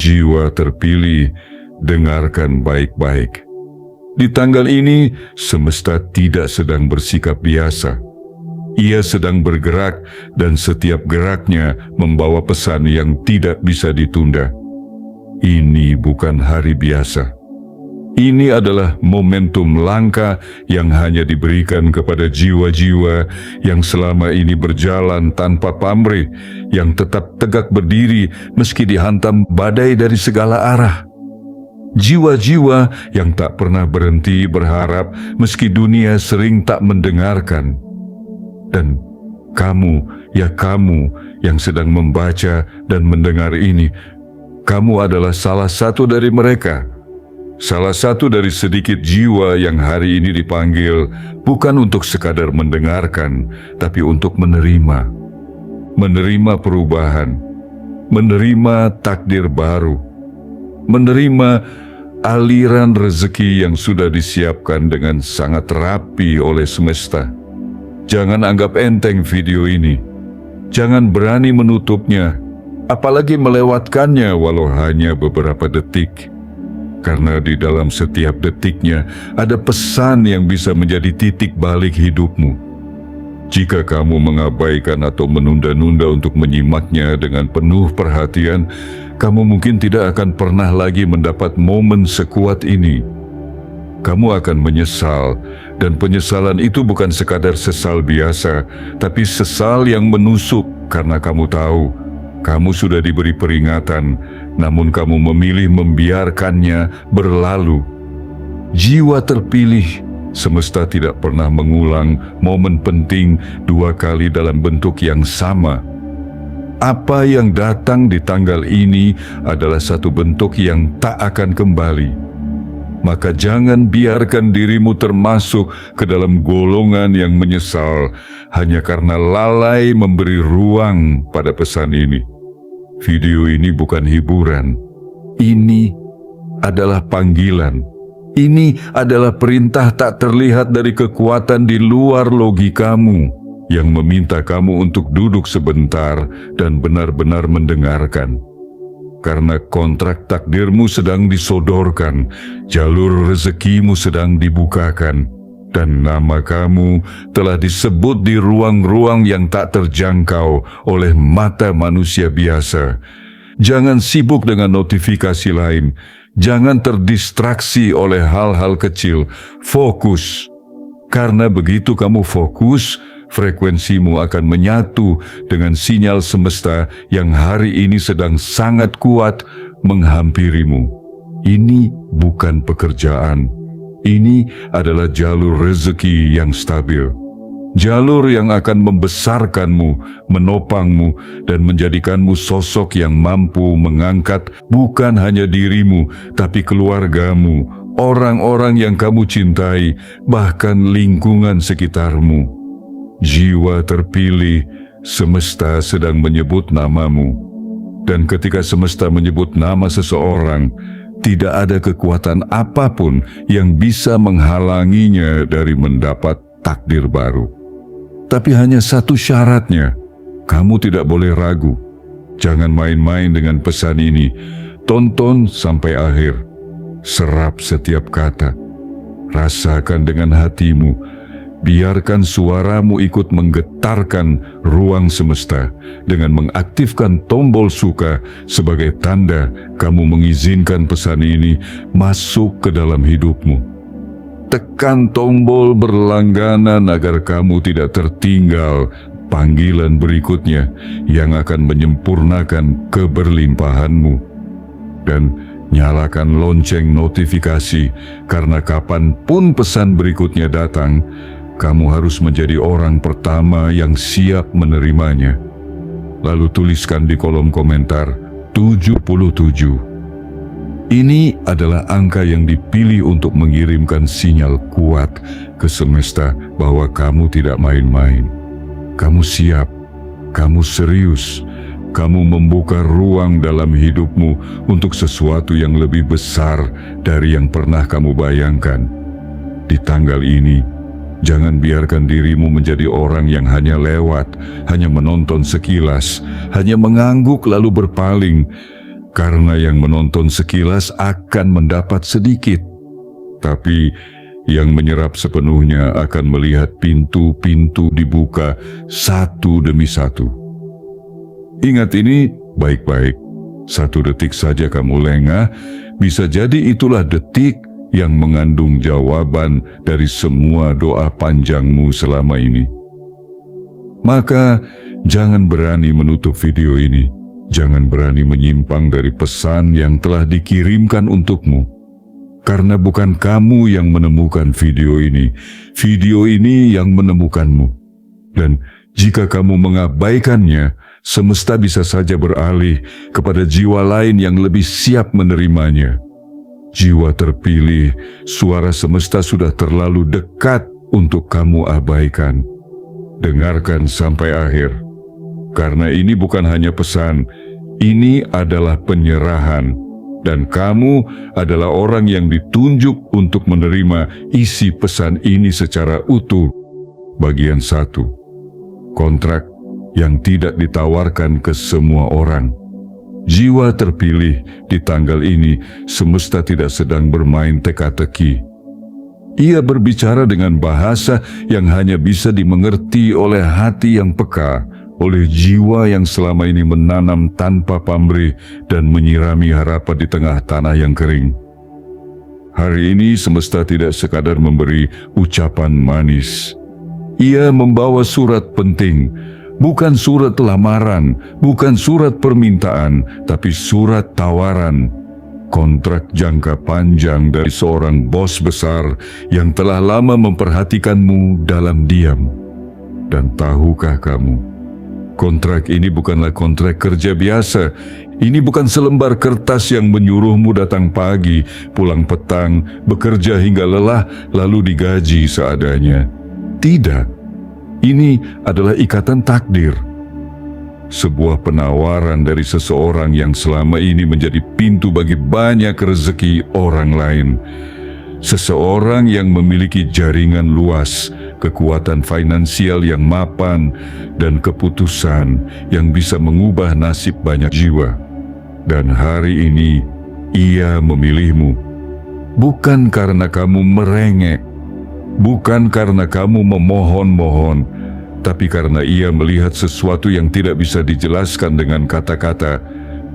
Jiwa terpilih, dengarkan baik-baik. Di tanggal ini, semesta tidak sedang bersikap biasa. Ia sedang bergerak dan setiap geraknya membawa pesan yang tidak bisa ditunda. Ini bukan hari biasa. Ini adalah momentum langka yang hanya diberikan kepada jiwa-jiwa yang selama ini berjalan tanpa pamrih, yang tetap tegak berdiri meski dihantam badai dari segala arah. Jiwa-jiwa yang tak pernah berhenti berharap meski dunia sering tak mendengarkan. Dan kamu yang sedang membaca dan mendengar ini, kamu adalah salah satu dari mereka. Salah satu dari sedikit jiwa yang hari ini dipanggil bukan untuk sekadar mendengarkan, tapi untuk menerima. Menerima perubahan, menerima takdir baru, menerima aliran rezeki yang sudah disiapkan dengan sangat rapi oleh semesta. Jangan anggap enteng video ini. Jangan berani menutupnya, apalagi melewatkannya walau hanya beberapa detik. Karena di dalam setiap detiknya ada pesan yang bisa menjadi titik balik hidupmu. Jika kamu mengabaikan atau menunda-nunda untuk menyimaknya dengan penuh perhatian, kamu mungkin tidak akan pernah lagi mendapat momen sekuat ini. Kamu akan menyesal, dan penyesalan itu bukan sekadar sesal biasa, tapi sesal yang menusuk karena kamu tahu kamu sudah diberi peringatan, namun kamu memilih membiarkannya berlalu. Jiwa terpilih, semesta tidak pernah mengulang momen penting dua kali dalam bentuk yang sama. Apa yang datang di tanggal ini adalah satu bentuk yang tak akan kembali. Maka jangan biarkan dirimu termasuk ke dalam golongan yang menyesal hanya karena lalai memberi ruang pada pesan ini. Video ini bukan hiburan. Ini adalah panggilan. Ini adalah perintah tak terlihat dari kekuatan di luar logikamu yang meminta kamu untuk duduk sebentar dan benar-benar mendengarkan. Karena kontrak takdirmu sedang disodorkan, jalur rezekimu sedang dibukakan, dan nama kamu telah disebut di ruang-ruang yang tak terjangkau oleh mata manusia biasa. Jangan sibuk dengan notifikasi lain. Jangan terdistraksi oleh hal-hal kecil. Fokus. Karena begitu kamu fokus, frekuensimu akan menyatu dengan sinyal semesta yang hari ini sedang sangat kuat menghampirimu. Ini bukan pekerjaan. Ini adalah jalur rezeki yang stabil. Jalur yang akan membesarkanmu, menopangmu, dan menjadikanmu sosok yang mampu mengangkat bukan hanya dirimu, tapi keluargamu, orang-orang yang kamu cintai, bahkan lingkungan sekitarmu. Jiwa terpilih, semesta sedang menyebut namamu. Dan ketika semesta menyebut nama seseorang, tidak ada kekuatan apapun yang bisa menghalanginya dari mendapat takdir baru. Tapi hanya satu syaratnya, kamu tidak boleh ragu. Jangan main-main dengan pesan ini. Tonton sampai akhir. Serap setiap kata. Rasakan dengan hatimu. Biarkan suaramu ikut menggetarkan ruang semesta dengan mengaktifkan tombol suka sebagai tanda kamu mengizinkan pesan ini masuk ke dalam hidupmu. Tekan tombol berlangganan agar kamu tidak tertinggal panggilan berikutnya yang akan menyempurnakan keberlimpahanmu. Dan nyalakan lonceng notifikasi karena kapanpun pesan berikutnya datang, kamu harus menjadi orang pertama yang siap menerimanya. Lalu tuliskan di kolom komentar 77. Ini adalah angka yang dipilih untuk mengirimkan sinyal kuat ke semesta bahwa kamu tidak main-main. Kamu siap, kamu serius, kamu membuka ruang dalam hidupmu untuk sesuatu yang lebih besar dari yang pernah kamu bayangkan. Di tanggal ini, jangan biarkan dirimu menjadi orang yang hanya lewat, hanya menonton sekilas, hanya mengangguk lalu berpaling. karena yang menonton sekilas akan mendapat sedikit, tapi yang menyerap sepenuhnya akan melihat pintu-pintu dibuka satu demi satu. Ingat ini baik-baik. 1 detik saja kamu lengah, bisa jadi itulah detik yang mengandung jawaban dari semua doa panjangmu selama ini. Maka jangan berani menutup video ini. Jangan berani menyimpang dari pesan yang telah dikirimkan untukmu. Karena bukan kamu yang menemukan video ini yang menemukanmu. Dan jika kamu mengabaikannya, semesta bisa saja beralih kepada jiwa lain yang lebih siap menerimanya. Jiwa terpilih, suara semesta sudah terlalu dekat untuk kamu abaikan. Dengarkan sampai akhir. Karena ini bukan hanya pesan, ini adalah penyerahan. Dan kamu adalah orang yang ditunjuk untuk menerima isi pesan ini secara utuh. Bagian 1. Kontrak yang tidak ditawarkan ke semua orang. Jiwa terpilih di tanggal ini, semesta tidak sedang bermain teka-teki. Ia berbicara dengan bahasa yang hanya bisa dimengerti oleh hati yang peka, oleh jiwa yang selama ini menanam tanpa pamrih dan menyirami harapan di tengah tanah yang kering. Hari ini semesta tidak sekadar memberi ucapan manis. Ia membawa surat penting, bukan surat lamaran, bukan surat permintaan, tapi surat tawaran. Kontrak jangka panjang dari seorang bos besar yang telah lama memperhatikanmu dalam diam. Dan tahukah kamu, kontrak ini bukanlah kontrak kerja biasa. Ini bukan selembar kertas yang menyuruhmu datang pagi, pulang petang, bekerja hingga lelah, lalu digaji seadanya. Tidak, ini adalah ikatan takdir. Sebuah penawaran dari seseorang yang selama ini menjadi pintu bagi banyak rezeki orang lain. Seseorang yang memiliki jaringan luas, kekuatan finansial yang mapan, dan keputusan yang bisa mengubah nasib banyak jiwa. Dan hari ini, ia memilihmu. Bukan karena kamu merengek, bukan karena kamu memohon-mohon, tapi karena ia melihat sesuatu yang tidak bisa dijelaskan dengan kata-kata,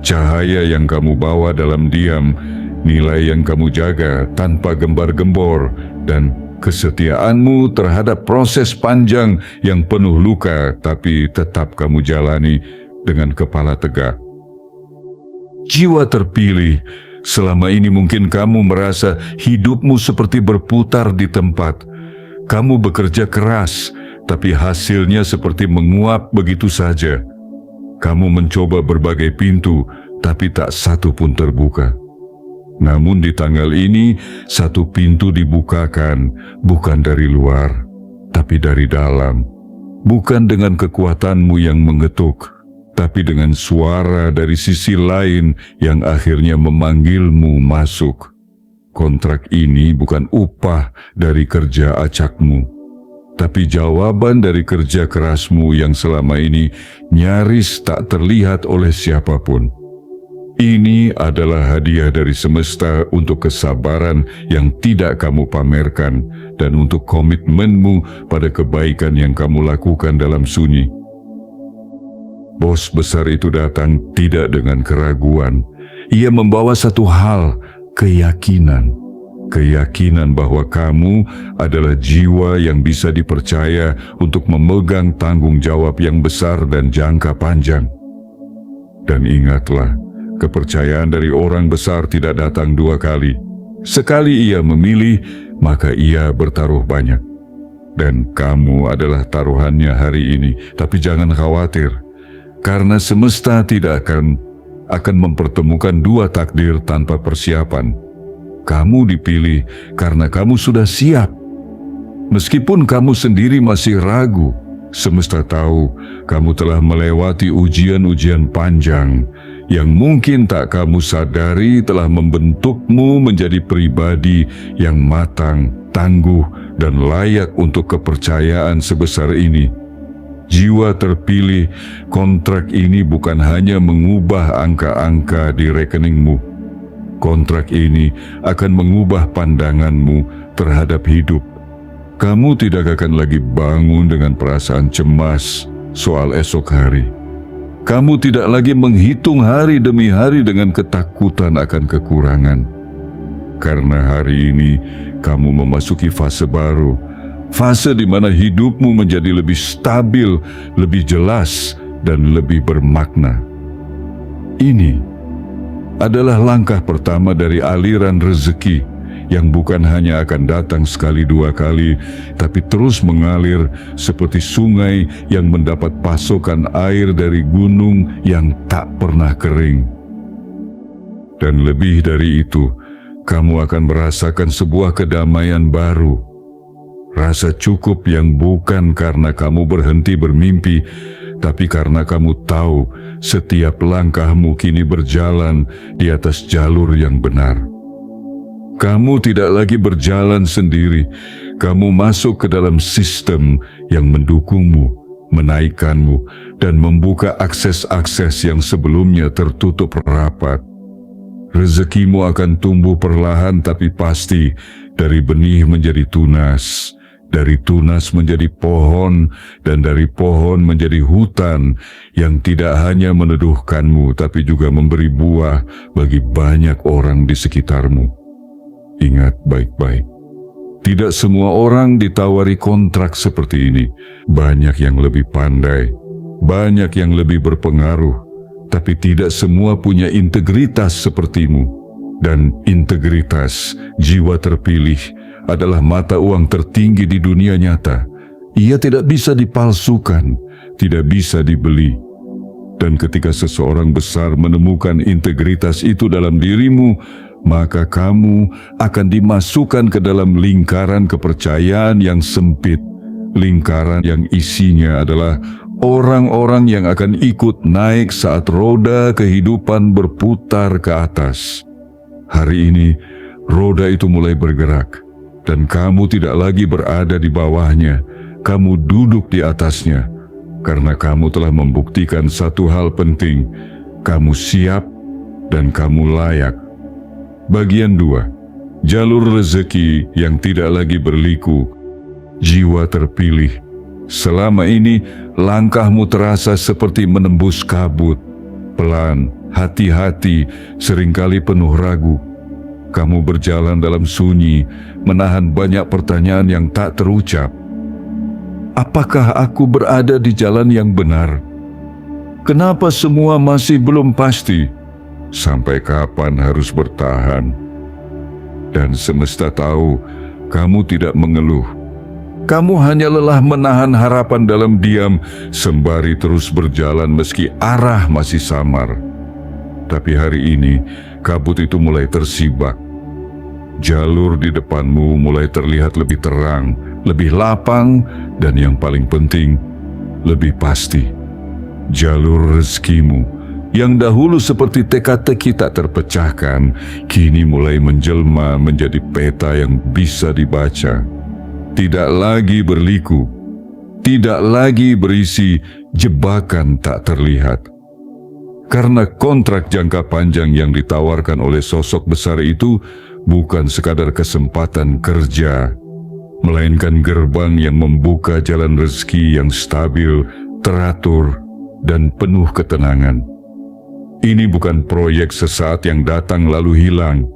cahaya yang kamu bawa dalam diam, nilai yang kamu jaga tanpa gembar-gembor, dan kesetiaanmu terhadap proses panjang yang penuh luka, tapi tetap kamu jalani dengan kepala tegak. Jiwa terpilih, selama ini mungkin kamu merasa hidupmu seperti berputar di tempat. Kamu bekerja keras, tapi hasilnya seperti menguap begitu saja. Kamu mencoba berbagai pintu, tapi tak satu pun terbuka. Namun di tanggal ini, satu pintu dibukakan, bukan dari luar, tapi dari dalam. Bukan dengan kekuatanmu yang mengetuk, tapi dengan suara dari sisi lain yang akhirnya memanggilmu masuk. Kontrak ini bukan upah dari kerja acakmu, tapi jawaban dari kerja kerasmu yang selama ini nyaris tak terlihat oleh siapapun. Ini adalah hadiah dari semesta untuk kesabaran yang tidak kamu pamerkan dan untuk komitmenmu pada kebaikan yang kamu lakukan dalam sunyi. Bos besar itu datang tidak dengan keraguan. Ia membawa satu hal, keyakinan. Keyakinan bahwa kamu adalah jiwa yang bisa dipercaya untuk memegang tanggung jawab yang besar dan jangka panjang. Dan ingatlah, kepercayaan dari orang besar tidak datang dua kali. Sekali ia memilih, maka ia bertaruh banyak. Dan kamu adalah taruhannya hari ini, tapi jangan khawatir, karena semesta tidak akan mempertemukan dua takdir tanpa persiapan. Kamu dipilih karena kamu sudah siap. Meskipun kamu sendiri masih ragu, semesta tahu kamu telah melewati ujian-ujian panjang yang mungkin tak kamu sadari telah membentukmu menjadi pribadi yang matang, tangguh, dan layak untuk kepercayaan sebesar ini. Jiwa terpilih, kontrak ini bukan hanya mengubah angka-angka di rekeningmu. Kontrak ini akan mengubah pandanganmu terhadap hidup. Kamu tidak akan lagi bangun dengan perasaan cemas soal esok hari. Kamu tidak lagi menghitung hari demi hari dengan ketakutan akan kekurangan. Karena hari ini kamu memasuki fase baru, fase di mana hidupmu menjadi lebih stabil, lebih jelas, dan lebih bermakna. Ini adalah langkah pertama dari aliran rezeki yang bukan hanya akan datang sekali dua kali, tapi terus mengalir seperti sungai yang mendapat pasokan air dari gunung yang tak pernah kering. Dan lebih dari itu, kamu akan merasakan sebuah kedamaian baru. Rasa cukup yang bukan karena kamu berhenti bermimpi, tapi karena kamu tahu setiap langkahmu kini berjalan di atas jalur yang benar. Kamu tidak lagi berjalan sendiri, kamu masuk ke dalam sistem yang mendukungmu, menaikkanmu, dan membuka akses-akses yang sebelumnya tertutup rapat. Rezekimu akan tumbuh perlahan tapi pasti, dari benih menjadi tunas, dari tunas menjadi pohon, dan dari pohon menjadi hutan yang tidak hanya meneduhkanmu tapi juga memberi buah bagi banyak orang di sekitarmu. Ingat baik-baik, tidak semua orang ditawari kontrak seperti ini. Banyak yang lebih pandai, banyak yang lebih berpengaruh, tapi tidak semua punya integritas sepertimu. Dan integritas, jiwa terpilih, adalah mata uang tertinggi di dunia nyata. Ia tidak bisa dipalsukan, tidak bisa dibeli. Dan ketika seseorang besar menemukan integritas itu dalam dirimu, maka kamu akan dimasukkan ke dalam lingkaran kepercayaan yang sempit, lingkaran yang isinya adalah orang-orang yang akan ikut naik saat roda kehidupan berputar ke atas. Hari ini, roda itu mulai bergerak, dan kamu tidak lagi berada di bawahnya, kamu duduk di atasnya, karena kamu telah membuktikan satu hal penting, kamu siap dan kamu layak. Bagian 2, jalur rezeki yang tidak lagi berliku, jiwa terpilih. Selama ini, langkahmu terasa seperti menembus kabut, pelan, hati-hati, seringkali penuh ragu. Kamu berjalan dalam sunyi, menahan banyak pertanyaan yang tak terucap. Apakah aku berada di jalan yang benar? Kenapa semua masih belum pasti? Sampai kapan harus bertahan? Dan semesta tahu, kamu tidak mengeluh. Kamu hanya lelah menahan harapan dalam diam, sembari terus berjalan meski arah masih samar. Tapi hari ini, kabut itu mulai tersibak. Jalur di depanmu mulai terlihat lebih terang, lebih lapang, dan yang paling penting, lebih pasti. Jalur rezekimu, yang dahulu seperti teka-teki tak terpecahkan, kini mulai menjelma menjadi peta yang bisa dibaca. Tidak lagi berliku, tidak lagi berisi jebakan tak terlihat. Karena kontrak jangka panjang yang ditawarkan oleh sosok besar itu bukan sekadar kesempatan kerja, melainkan gerbang yang membuka jalan rezeki yang stabil, teratur, dan penuh ketenangan. Ini bukan proyek sesaat yang datang lalu hilang.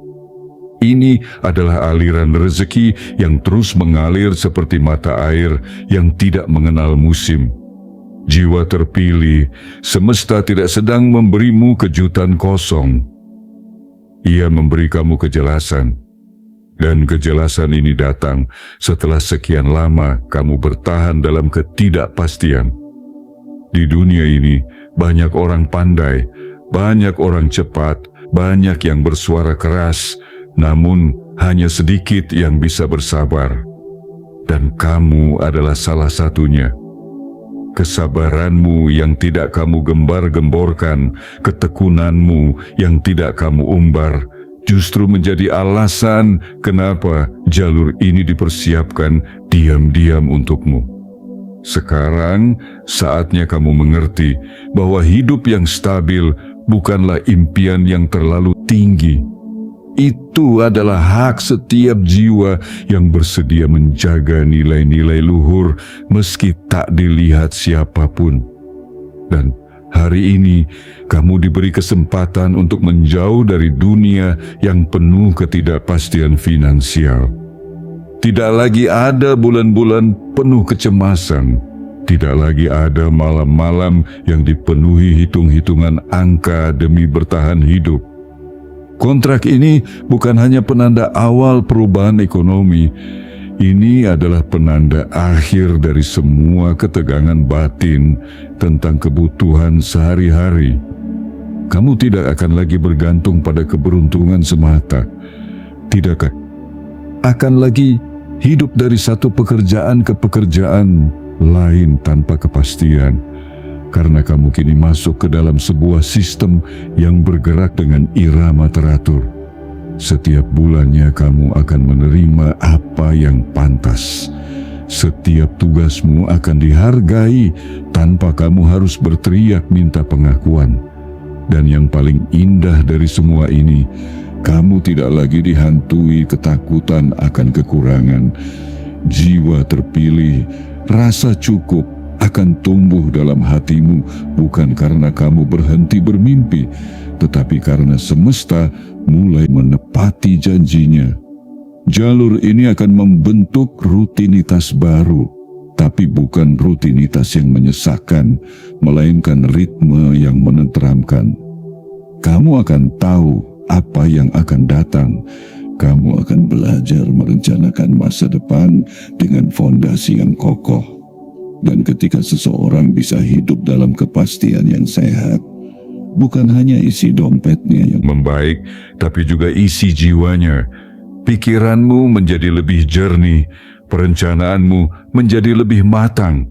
Ini adalah aliran rezeki yang terus mengalir seperti mata air yang tidak mengenal musim. Jiwa terpilih, semesta tidak sedang memberimu kejutan kosong. Ia memberi kamu kejelasan. Dan kejelasan ini datang setelah sekian lama kamu bertahan dalam ketidakpastian. Di dunia ini, banyak orang pandai, banyak orang cepat, banyak yang bersuara keras, namun hanya sedikit yang bisa bersabar. Dan kamu adalah salah satunya. Kesabaranmu yang tidak kamu gembar-gemborkan, ketekunanmu yang tidak kamu umbar, justru menjadi alasan kenapa jalur ini dipersiapkan diam-diam untukmu. Sekarang saatnya kamu mengerti bahwa hidup yang stabil bukanlah impian yang terlalu tinggi. Itu adalah hak setiap jiwa yang bersedia menjaga nilai-nilai luhur meski tak dilihat siapapun. Dan hari ini kamu diberi kesempatan untuk menjauh dari dunia yang penuh ketidakpastian finansial. Tidak lagi ada bulan-bulan penuh kecemasan. Tidak lagi ada malam-malam yang dipenuhi hitung-hitungan angka demi bertahan hidup. Kontrak ini bukan hanya penanda awal perubahan ekonomi. Ini adalah penanda akhir dari semua ketegangan batin tentang kebutuhan sehari-hari. Kamu tidak akan lagi bergantung pada keberuntungan semata. Tidak akan lagi hidup dari satu pekerjaan ke pekerjaan lain tanpa kepastian, karena kamu kini masuk ke dalam sebuah sistem yang bergerak dengan irama teratur. Setiap bulannya kamu akan menerima apa yang pantas. Setiap tugasmu akan dihargai tanpa kamu harus berteriak minta pengakuan. Dan yang paling indah dari semua ini, kamu tidak lagi dihantui ketakutan akan kekurangan. Jiwa terpilih, rasa cukup akan tumbuh dalam hatimu bukan karena kamu berhenti bermimpi, tetapi karena semesta mulai menepati janjinya. Jalur ini akan membentuk rutinitas baru, tapi bukan rutinitas yang menyesakkan, melainkan ritme yang menenteramkan. Kamu akan tahu apa yang akan datang. Kamu akan belajar merencanakan masa depan dengan fondasi yang kokoh. Dan ketika seseorang bisa hidup dalam kepastian yang sehat, bukan hanya isi dompetnya yang membaik, tapi juga isi jiwanya. Pikiranmu menjadi lebih jernih, perencanaanmu menjadi lebih matang,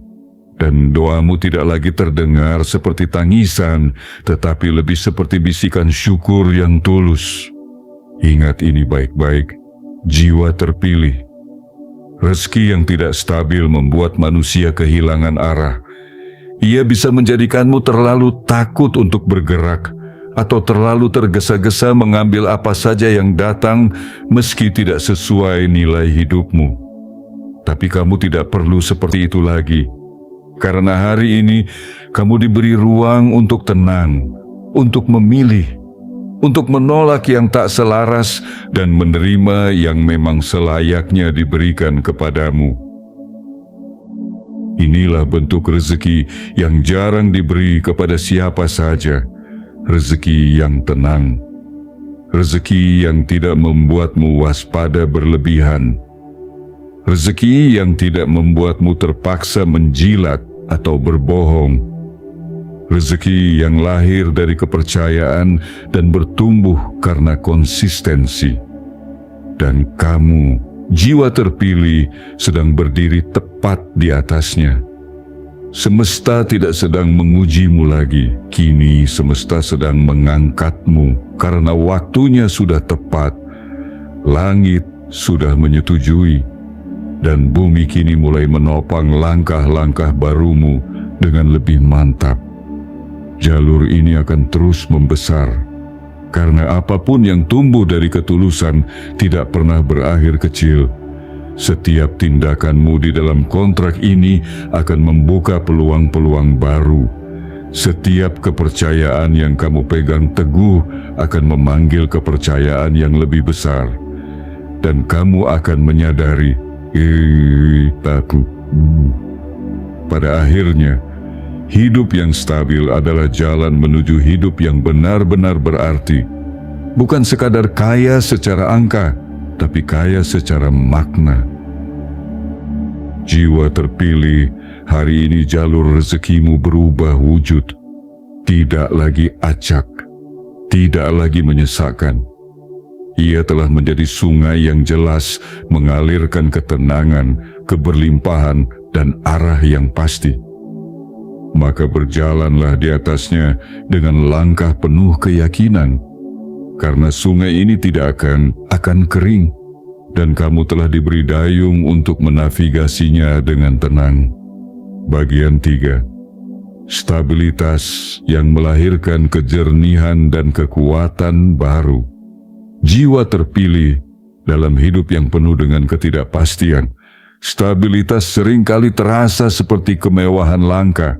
dan doamu tidak lagi terdengar seperti tangisan, tetapi lebih seperti bisikan syukur yang tulus. Ingat ini baik-baik, jiwa terpilih. Rezeki yang tidak stabil membuat manusia kehilangan arah. Ia bisa menjadikanmu terlalu takut untuk bergerak, atau terlalu tergesa-gesa mengambil apa saja yang datang meski tidak sesuai nilai hidupmu. Tapi kamu tidak perlu seperti itu lagi, karena hari ini kamu diberi ruang untuk tenang, untuk memilih, untuk menolak yang tak selaras dan menerima yang memang selayaknya diberikan kepadamu. Inilah bentuk rezeki yang jarang diberi kepada siapa saja. Rezeki yang tenang. Rezeki yang tidak membuatmu waspada berlebihan. Rezeki yang tidak membuatmu terpaksa menjilat atau berbohong. Rezeki yang lahir dari kepercayaan dan bertumbuh karena konsistensi. Dan kamu, jiwa terpilih, sedang berdiri tepat di atasnya. Semesta tidak sedang mengujimu lagi. Kini semesta sedang mengangkatmu karena waktunya sudah tepat. Langit sudah menyetujui, dan bumi kini mulai menopang langkah-langkah barumu dengan lebih mantap. Jalur ini akan terus membesar, karena apapun yang tumbuh dari ketulusan tidak pernah berakhir kecil. Setiap tindakanmu di dalam kontrak ini akan membuka peluang-peluang baru. Setiap kepercayaan yang kamu pegang teguh akan memanggil kepercayaan yang lebih besar. Dan kamu akan menyadari, pada akhirnya, hidup yang stabil adalah jalan menuju hidup yang benar-benar berarti. Bukan sekadar kaya secara angka, tapi kaya secara makna. Jiwa terpilih, hari ini jalur rezekimu berubah wujud. Tidak lagi acak, tidak lagi menyesakkan. Ia telah menjadi sungai yang jelas, mengalirkan ketenangan, keberlimpahan, dan arah yang pasti. Maka berjalanlah di atasnya dengan langkah penuh keyakinan, karena sungai ini tidak akan kering, dan kamu telah diberi dayung untuk menavigasinya dengan tenang. Bagian 3. Stabilitas yang melahirkan kejernihan dan kekuatan baru. Jiwa terpilih dalam hidup yang penuh dengan ketidakpastian. Stabilitas seringkali terasa seperti kemewahan langka.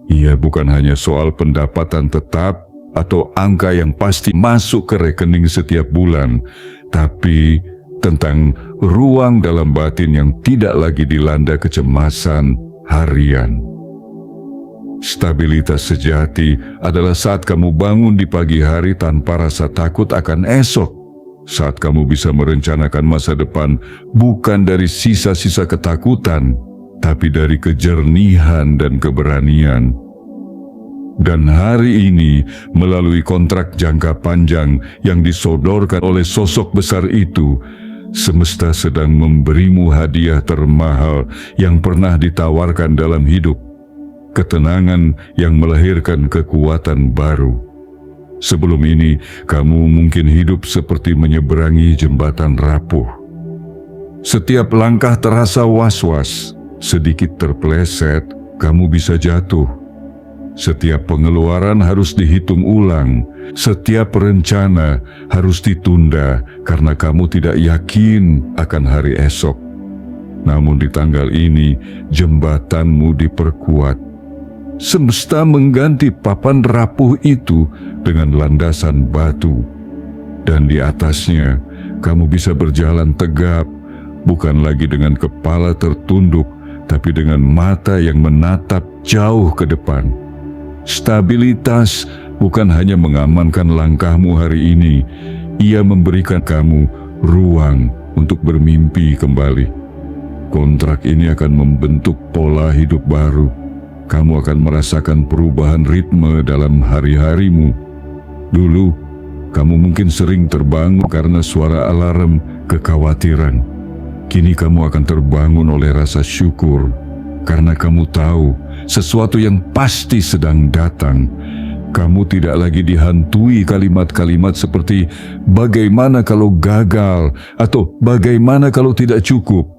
Ia bukan hanya soal pendapatan tetap atau angka yang pasti masuk ke rekening setiap bulan, tapi tentang ruang dalam batin yang tidak lagi dilanda kecemasan harian. Stabilitas sejati adalah saat kamu bangun di pagi hari tanpa rasa takut akan esok, saat kamu bisa merencanakan masa depan bukan dari sisa-sisa ketakutan, tapi dari kejernihan dan keberanian. Dan hari ini, melalui kontrak jangka panjang yang disodorkan oleh sosok besar itu, semesta sedang memberimu hadiah termahal yang pernah ditawarkan dalam hidup. Ketenangan yang melahirkan kekuatan baru. Sebelum ini, kamu mungkin hidup seperti menyeberangi jembatan rapuh. Setiap langkah terasa was-was. Sedikit terpeleset, kamu bisa jatuh. Setiap pengeluaran harus dihitung ulang. Setiap rencana harus ditunda karena kamu tidak yakin akan hari esok. Namun di tanggal ini, jembatanmu diperkuat. Semesta mengganti papan rapuh itu dengan landasan batu. Dan di atasnya, kamu bisa berjalan tegap, bukan lagi dengan kepala tertunduk, tapi dengan mata yang menatap jauh ke depan. Stabilitas bukan hanya mengamankan langkahmu hari ini, ia memberikan kamu ruang untuk bermimpi kembali. Kontrak ini akan membentuk pola hidup baru. Kamu akan merasakan perubahan ritme dalam hari-harimu. Dulu, kamu mungkin sering terbangun karena suara alarm kekhawatiran. Kini kamu akan terbangun oleh rasa syukur, karena kamu tahu sesuatu yang pasti sedang datang. Kamu tidak lagi dihantui kalimat-kalimat seperti bagaimana kalau gagal atau bagaimana kalau tidak cukup.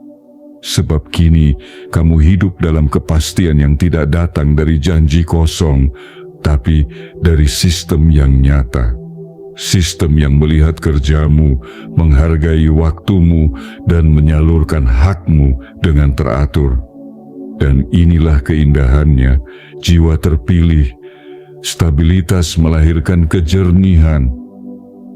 Sebab kini kamu hidup dalam kepastian yang tidak datang dari janji kosong, tapi dari sistem yang nyata. Sistem yang melihat kerjamu, menghargai waktumu, dan menyalurkan hakmu dengan teratur. Dan inilah keindahannya, jiwa terpilih. Stabilitas melahirkan kejernihan.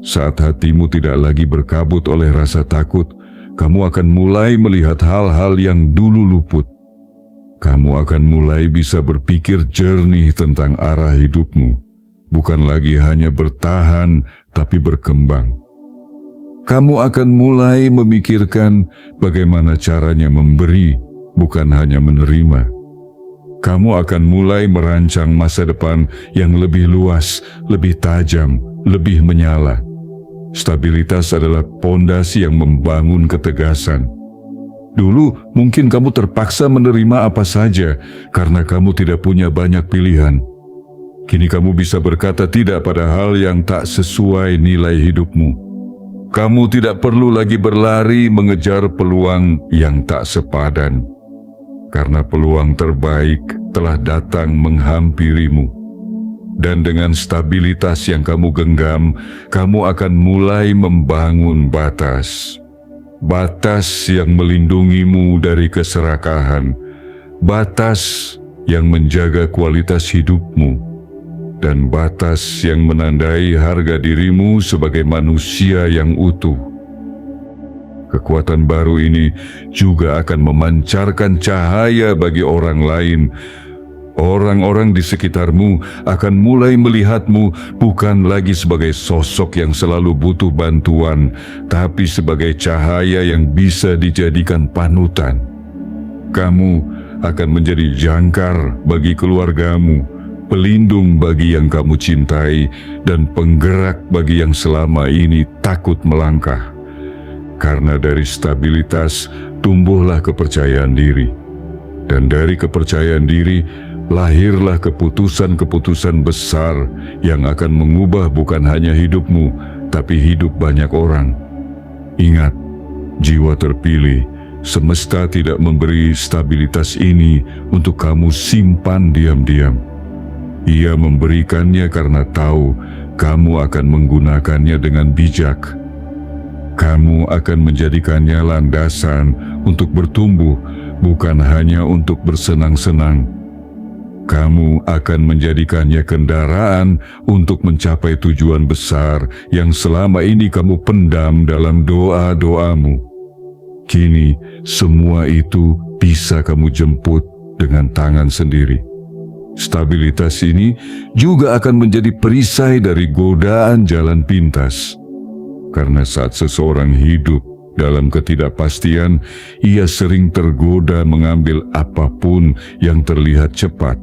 Saat hatimu tidak lagi berkabut oleh rasa takut, kamu akan mulai melihat hal-hal yang dulu luput. Kamu akan mulai bisa berpikir jernih tentang arah hidupmu. Bukan lagi hanya bertahan, tapi berkembang. Kamu akan mulai memikirkan bagaimana caranya memberi, bukan hanya menerima. Kamu akan mulai merancang masa depan yang lebih luas, lebih tajam, lebih menyala. Stabilitas adalah pondasi yang membangun ketegasan. Dulu mungkin kamu terpaksa menerima apa saja karena kamu tidak punya banyak pilihan. Kini kamu bisa berkata tidak pada hal yang tak sesuai nilai hidupmu. Kamu tidak perlu lagi berlari mengejar peluang yang tak sepadan, karena peluang terbaik telah datang menghampirimu. Dan dengan stabilitas yang kamu genggam, kamu akan mulai membangun batas. Batas yang melindungimu dari keserakahan. Batas yang menjaga kualitas hidupmu. Dan batas yang menandai harga dirimu sebagai manusia yang utuh. Kekuatan baru ini juga akan memancarkan cahaya bagi orang lain. Orang-orang di sekitarmu akan mulai melihatmu bukan lagi sebagai sosok yang selalu butuh bantuan, tapi sebagai cahaya yang bisa dijadikan panutan. Kamu akan menjadi jangkar bagi keluargamu, pelindung bagi yang kamu cintai, dan penggerak bagi yang selama ini takut melangkah. Karena dari stabilitas tumbuhlah kepercayaan diri. Dan dari kepercayaan diri, lahirlah keputusan-keputusan besar yang akan mengubah bukan hanya hidupmu, tapi hidup banyak orang. Ingat, jiwa terpilih, Semesta tidak memberi stabilitas ini untuk kamu simpan diam-diam. Ia memberikannya karena tahu kamu akan menggunakannya dengan bijak. Kamu akan menjadikannya landasan untuk bertumbuh, bukan hanya untuk bersenang-senang. Kamu akan menjadikannya kendaraan untuk mencapai tujuan besar yang selama ini kamu pendam dalam doa-doamu. Kini semua itu bisa kamu jemput dengan tangan sendiri. Stabilitas ini juga akan menjadi perisai dari godaan jalan pintas. Karena saat seseorang hidup dalam ketidakpastian, ia sering tergoda mengambil apapun yang terlihat cepat.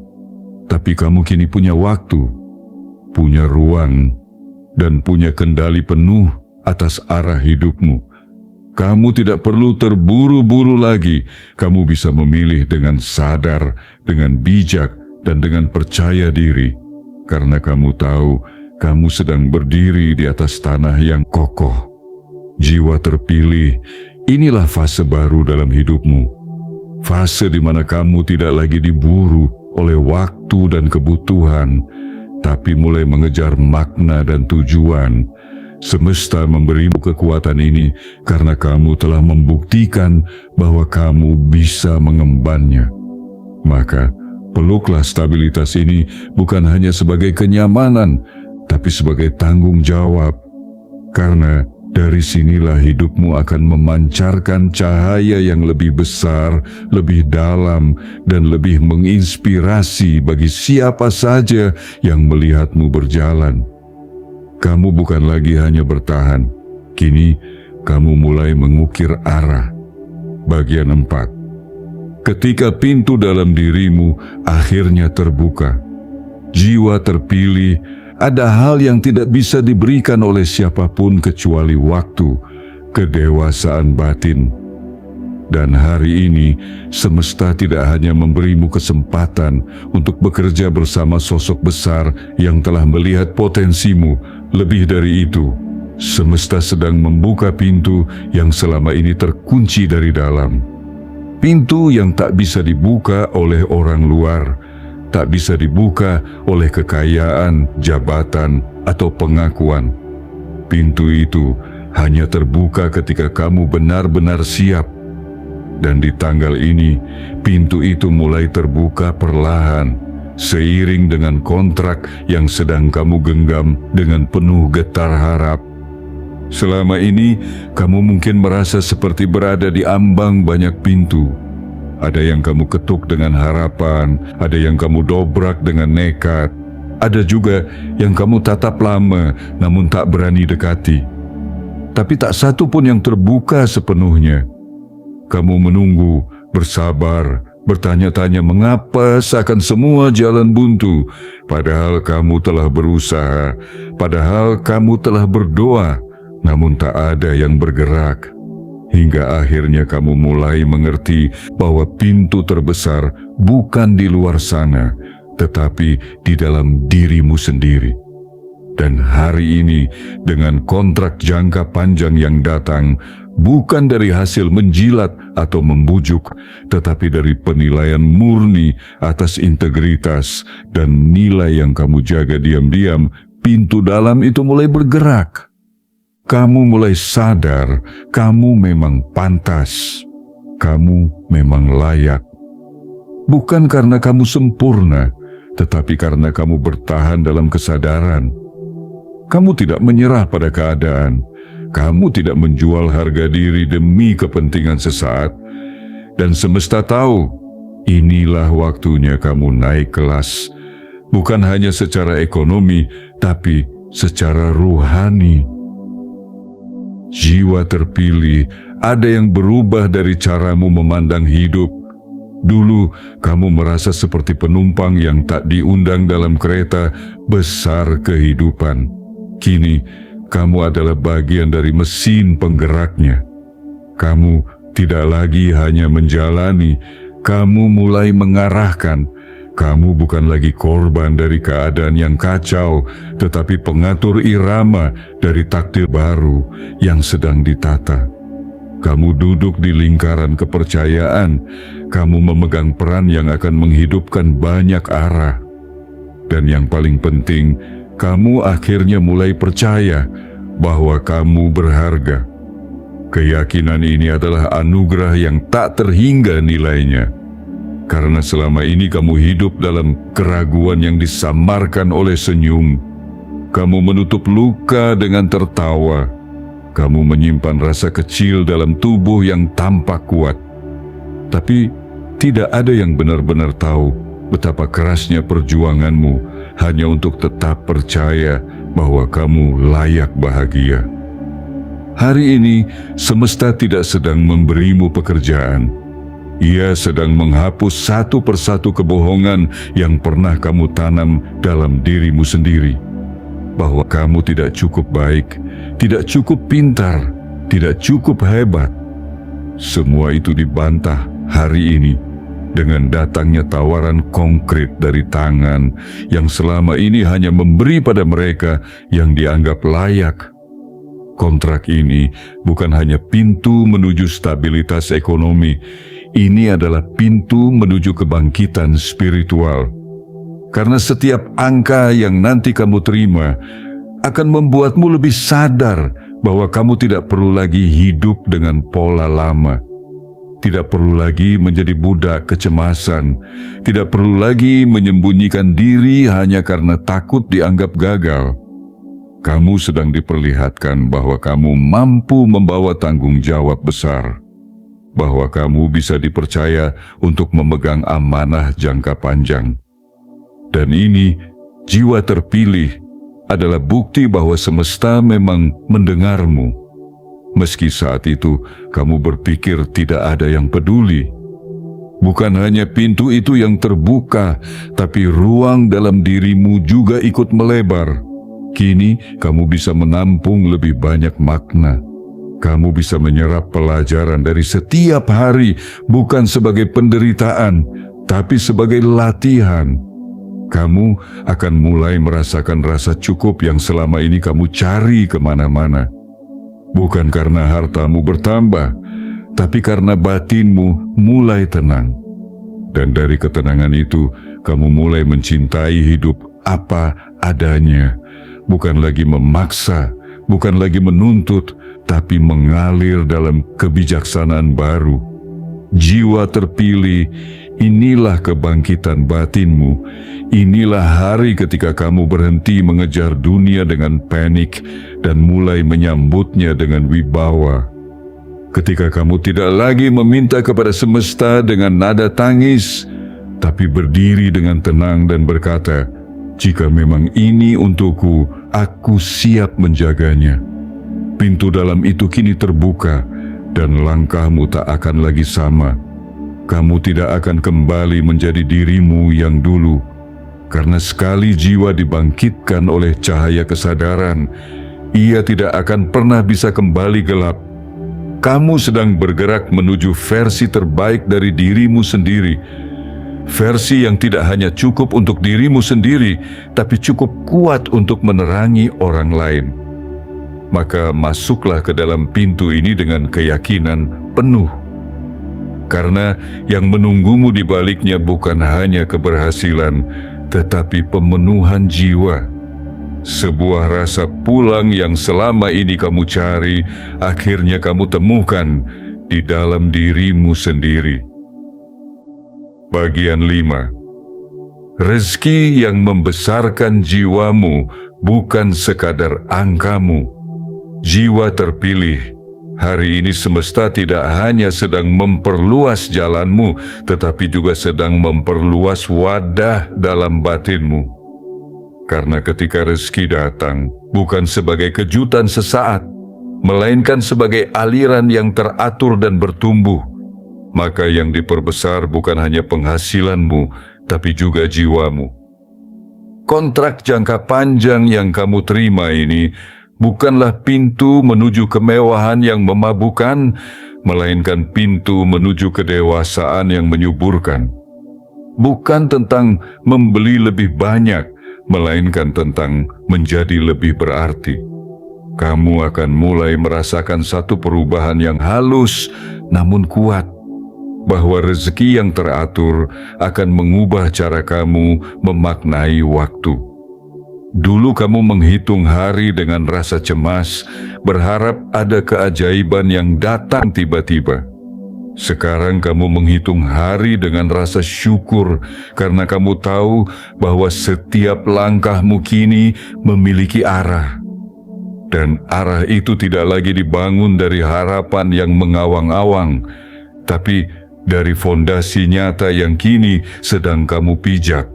Tapi kamu kini punya waktu, punya ruang, dan punya kendali penuh atas arah hidupmu. Kamu tidak perlu terburu-buru lagi. Kamu bisa memilih dengan sadar, dengan bijak, dan dengan percaya diri. Karena kamu tahu, kamu sedang berdiri di atas tanah yang kokoh. Jiwa terpilih, inilah fase baru dalam hidupmu. Fase di mana kamu tidak lagi diburu oleh waktu dan kebutuhan, tapi mulai mengejar makna dan tujuan. Semesta memberimu kekuatan ini karena kamu telah membuktikan bahwa kamu bisa mengembannya. Maka, peluklah stabilitas ini bukan hanya sebagai kenyamanan, tapi sebagai tanggung jawab. Karena dari sinilah hidupmu akan memancarkan cahaya yang lebih besar, lebih dalam, dan lebih menginspirasi bagi siapa saja yang melihatmu berjalan. Kamu bukan lagi hanya bertahan, kini kamu mulai mengukir arah. Bagian 4. Ketika pintu dalam dirimu akhirnya terbuka, jiwa terpilih, ada hal yang tidak bisa diberikan oleh siapapun kecuali waktu, kedewasaan batin. Dan hari ini, semesta tidak hanya memberimu kesempatan untuk bekerja bersama sosok besar yang telah melihat potensimu. Lebih dari itu, semesta sedang membuka pintu yang selama ini terkunci dari dalam. Pintu yang tak bisa dibuka oleh orang luar, tak bisa dibuka oleh kekayaan, jabatan, atau pengakuan. Pintu itu hanya terbuka ketika kamu benar-benar siap. Dan di tanggal ini, pintu itu mulai terbuka perlahan, seiring dengan kontrak yang sedang kamu genggam dengan penuh getar harap. Selama ini, kamu mungkin merasa seperti berada di ambang banyak pintu. Ada yang kamu ketuk dengan harapan, ada yang kamu dobrak dengan nekat, ada juga yang kamu tatap lama namun tak berani dekati. Tapi tak satu pun yang terbuka sepenuhnya. Kamu menunggu, bersabar, bertanya-tanya mengapa seakan semua jalan buntu, padahal kamu telah berusaha, padahal kamu telah berdoa, namun tak ada yang bergerak. Hingga akhirnya kamu mulai mengerti bahwa pintu terbesar bukan di luar sana, tetapi di dalam dirimu sendiri. Dan hari ini, dengan kontrak jangka panjang yang datang, bukan dari hasil menjilat atau membujuk, tetapi dari penilaian murni atas integritas dan nilai yang kamu jaga diam-diam, pintu dalam itu mulai bergerak. Kamu mulai sadar, kamu memang pantas, kamu memang layak. Bukan karena kamu sempurna, tetapi karena kamu bertahan dalam kesadaran. Kamu tidak menyerah pada keadaan. Kamu tidak menjual harga diri demi kepentingan sesaat. Dan semesta tahu, inilah waktunya kamu naik kelas. Bukan hanya secara ekonomi, tapi secara ruhani. Jiwa terpilih, ada yang berubah dari caramu memandang hidup. Dulu, kamu merasa seperti penumpang yang tak diundang dalam kereta besar kehidupan. Kini, kamu adalah bagian dari mesin penggeraknya. Kamu tidak lagi hanya menjalani, kamu mulai mengarahkan. Kamu bukan lagi korban dari keadaan yang kacau, tetapi pengatur irama dari takdir baru yang sedang ditata. Kamu duduk di lingkaran kepercayaan. Kamu memegang peran yang akan menghidupkan banyak arah. Dan yang paling penting, kamu akhirnya mulai percaya bahwa kamu berharga. Keyakinan ini adalah anugerah yang tak terhingga nilainya. Karena selama ini kamu hidup dalam keraguan yang disamarkan oleh senyum. Kamu menutup luka dengan tertawa. Kamu menyimpan rasa kecil dalam tubuh yang tampak kuat. Tapi tidak ada yang benar-benar tahu betapa kerasnya perjuanganmu hanya untuk tetap percaya bahwa kamu layak bahagia. Hari ini, semesta tidak sedang memberimu pekerjaan. Ia sedang menghapus satu persatu kebohongan yang pernah kamu tanam dalam dirimu sendiri. Bahwa kamu tidak cukup baik, tidak cukup pintar, tidak cukup hebat. Semua itu dibantah hari ini dengan datangnya tawaran konkret dari tangan yang selama ini hanya memberi pada mereka yang dianggap layak. Kontrak ini bukan hanya pintu menuju stabilitas ekonomi, ini adalah pintu menuju kebangkitan spiritual. Karena setiap angka yang nanti kamu terima akan membuatmu lebih sadar bahwa kamu tidak perlu lagi hidup dengan pola lama. Tidak perlu lagi menjadi budak kecemasan. Tidak perlu lagi menyembunyikan diri hanya karena takut dianggap gagal. Kamu sedang diperlihatkan bahwa kamu mampu membawa tanggung jawab besar. Bahwa kamu bisa dipercaya untuk memegang amanah jangka panjang. Dan ini, jiwa terpilih, adalah bukti bahwa semesta memang mendengarmu. Meski saat itu kamu berpikir tidak ada yang peduli. Bukan hanya pintu itu yang terbuka, tapi ruang dalam dirimu juga ikut melebar. Kini kamu bisa menampung lebih banyak makna. Kamu bisa menyerap pelajaran dari setiap hari, bukan sebagai penderitaan, tapi sebagai latihan. Kamu akan mulai merasakan rasa cukup yang selama ini kamu cari kemana-mana. Bukan karena hartamu bertambah, tapi karena batinmu mulai tenang. Dan dari ketenangan itu, kamu mulai mencintai hidup apa adanya. Bukan lagi memaksa, bukan lagi menuntut, tapi mengalir dalam kebijaksanaan baru. Jiwa terpilih, inilah kebangkitan batinmu. Inilah hari ketika kamu berhenti mengejar dunia dengan panik dan mulai menyambutnya dengan wibawa. Ketika kamu tidak lagi meminta kepada semesta dengan nada tangis, tapi berdiri dengan tenang dan berkata, "Jika memang ini untukku, aku siap menjaganya." Pintu dalam itu kini terbuka, dan langkahmu tak akan lagi sama. Kamu tidak akan kembali menjadi dirimu yang dulu, karena sekali jiwa dibangkitkan oleh cahaya kesadaran, ia tidak akan pernah bisa kembali gelap. Kamu sedang bergerak menuju versi terbaik dari dirimu sendiri, versi yang tidak hanya cukup untuk dirimu sendiri, tapi cukup kuat untuk menerangi orang lain. Maka masuklah ke dalam pintu ini dengan keyakinan penuh. Karena yang menunggumu di baliknya bukan hanya keberhasilan, tetapi pemenuhan jiwa. Sebuah rasa pulang yang selama ini kamu cari, akhirnya kamu temukan di dalam dirimu sendiri. Bagian 5. Rezeki yang membesarkan jiwamu bukan sekadar angkamu. Jiwa terpilih, hari ini semesta tidak hanya sedang memperluas jalanmu, tetapi juga sedang memperluas wadah dalam batinmu. Karena ketika rezeki datang, bukan sebagai kejutan sesaat, melainkan sebagai aliran yang teratur dan bertumbuh, maka yang diperbesar bukan hanya penghasilanmu, tapi juga jiwamu. Kontrak jangka panjang yang kamu terima ini bukanlah pintu menuju kemewahan yang memabukkan, melainkan pintu menuju kedewasaan yang menyuburkan. Bukan tentang membeli lebih banyak, melainkan tentang menjadi lebih berarti. kamu akan mulai merasakan satu perubahan yang halus namun kuat, bahwa rezeki yang teratur akan mengubah cara kamu memaknai waktu. Dulu kamu menghitung hari dengan rasa cemas, berharap ada keajaiban yang datang tiba-tiba. Sekarang kamu menghitung hari dengan rasa syukur karena kamu tahu bahwa setiap langkahmu kini memiliki arah. Dan arah itu tidak lagi dibangun dari harapan yang mengawang-awang, tapi dari fondasi nyata yang kini sedang kamu pijak.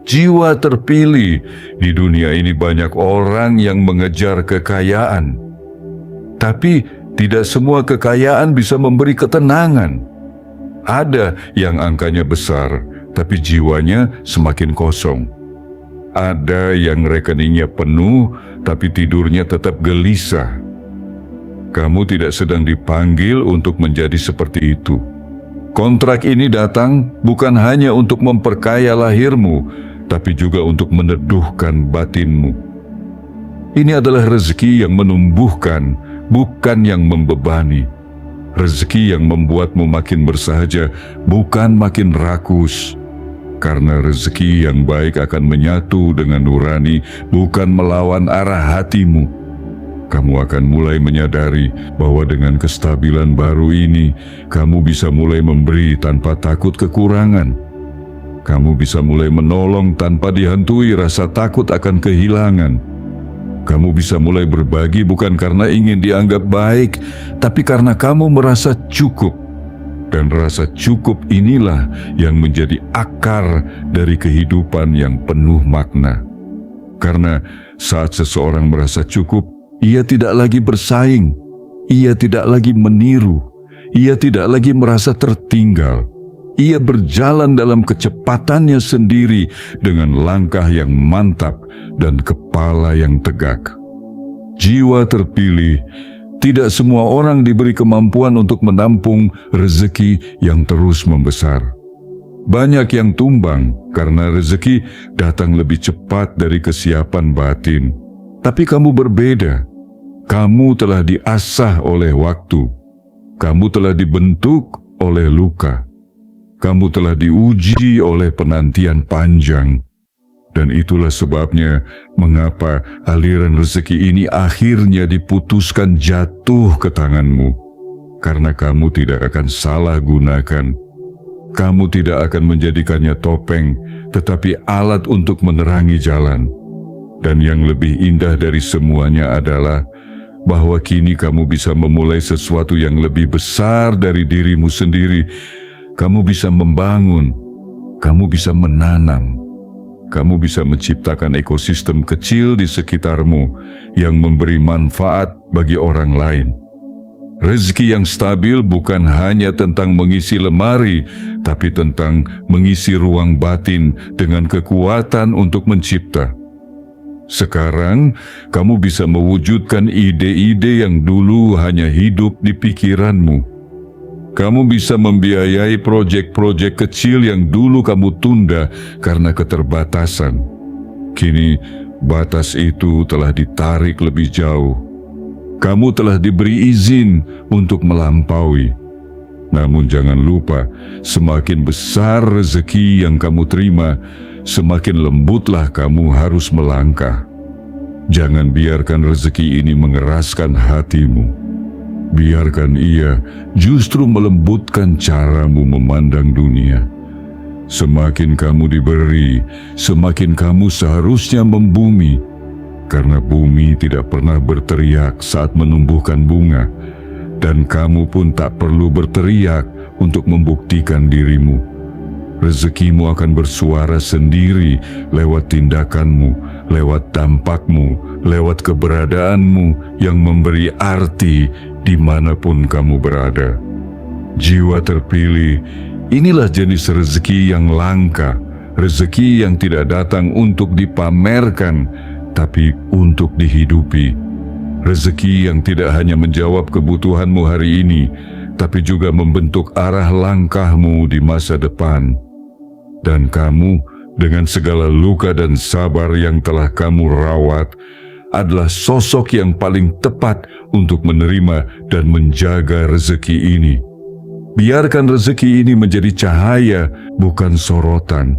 Jiwa terpilih, di dunia ini banyak orang yang mengejar kekayaan. Tapi tidak semua kekayaan bisa memberi ketenangan. Ada yang angkanya besar, tapi jiwanya semakin kosong. Ada yang rekeningnya penuh, tapi tidurnya tetap gelisah. Kamu tidak sedang dipanggil untuk menjadi seperti itu. Kontrak ini datang bukan hanya untuk memperkaya lahirmu, tapi juga untuk meneduhkan batinmu. Ini adalah rezeki yang menumbuhkan, bukan yang membebani. Rezeki yang membuatmu makin bersahaja, bukan makin rakus. Karena rezeki yang baik akan menyatu dengan nurani, bukan melawan arah hatimu. Kamu akan mulai menyadari bahwa dengan kestabilan baru ini, kamu bisa mulai memberi tanpa takut kekurangan. Kamu bisa mulai menolong tanpa dihantui rasa takut akan kehilangan. Kamu bisa mulai berbagi bukan karena ingin dianggap baik, tapi karena kamu merasa cukup. Dan rasa cukup inilah yang menjadi akar dari kehidupan yang penuh makna. Karena saat seseorang merasa cukup, ia tidak lagi bersaing, ia tidak lagi meniru, ia tidak lagi merasa tertinggal. Ia berjalan dalam kecepatannya sendiri dengan langkah yang mantap dan kepala yang tegak. Jiwa terpilih, tidak semua orang diberi kemampuan untuk menampung rezeki yang terus membesar. Banyak yang tumbang karena rezeki datang lebih cepat dari kesiapan batin. Tapi kamu berbeda. Kamu telah diasah oleh waktu. Kamu telah dibentuk oleh luka. Kamu telah diuji oleh penantian panjang. Dan itulah sebabnya mengapa aliran rezeki ini akhirnya diputuskan jatuh ke tanganmu. Karena kamu tidak akan salah gunakan. Kamu tidak akan menjadikannya topeng, tetapi alat untuk menerangi jalan. Dan yang lebih indah dari semuanya adalah bahwa kini kamu bisa memulai sesuatu yang lebih besar dari dirimu sendiri. Kamu bisa membangun, kamu bisa menanam, kamu bisa menciptakan ekosistem kecil di sekitarmu yang memberi manfaat bagi orang lain. Rezeki yang stabil bukan hanya tentang mengisi lemari, tapi tentang mengisi ruang batin dengan kekuatan untuk mencipta. Sekarang, kamu bisa mewujudkan ide-ide yang dulu hanya hidup di pikiranmu. Kamu bisa membiayai proyek-proyek kecil yang dulu kamu tunda karena keterbatasan. Kini, batas itu telah ditarik lebih jauh. Kamu telah diberi izin untuk melampaui. Namun jangan lupa, semakin besar rezeki yang kamu terima, semakin lembutlah kamu harus melangkah. Jangan biarkan rezeki ini mengeraskan hatimu. Biarkan ia justru melembutkan caramu memandang dunia. Semakin kamu diberi, semakin kamu seharusnya membumi. Karena bumi tidak pernah berteriak saat menumbuhkan bunga. Dan kamu pun tak perlu berteriak untuk membuktikan dirimu. Rezekimu akan bersuara sendiri lewat tindakanmu, lewat dampakmu, lewat keberadaanmu yang memberi arti dimanapun kamu berada. Jiwa terpilih, inilah jenis rezeki yang langka, rezeki yang tidak datang untuk dipamerkan, tapi untuk dihidupi. Rezeki yang tidak hanya menjawab kebutuhanmu hari ini, tapi juga membentuk arah langkahmu di masa depan. Dan kamu, dengan segala luka dan sabar yang telah kamu rawat, adalah sosok yang paling tepat untuk menerima dan menjaga rezeki ini. Biarkan rezeki ini menjadi cahaya, bukan sorotan.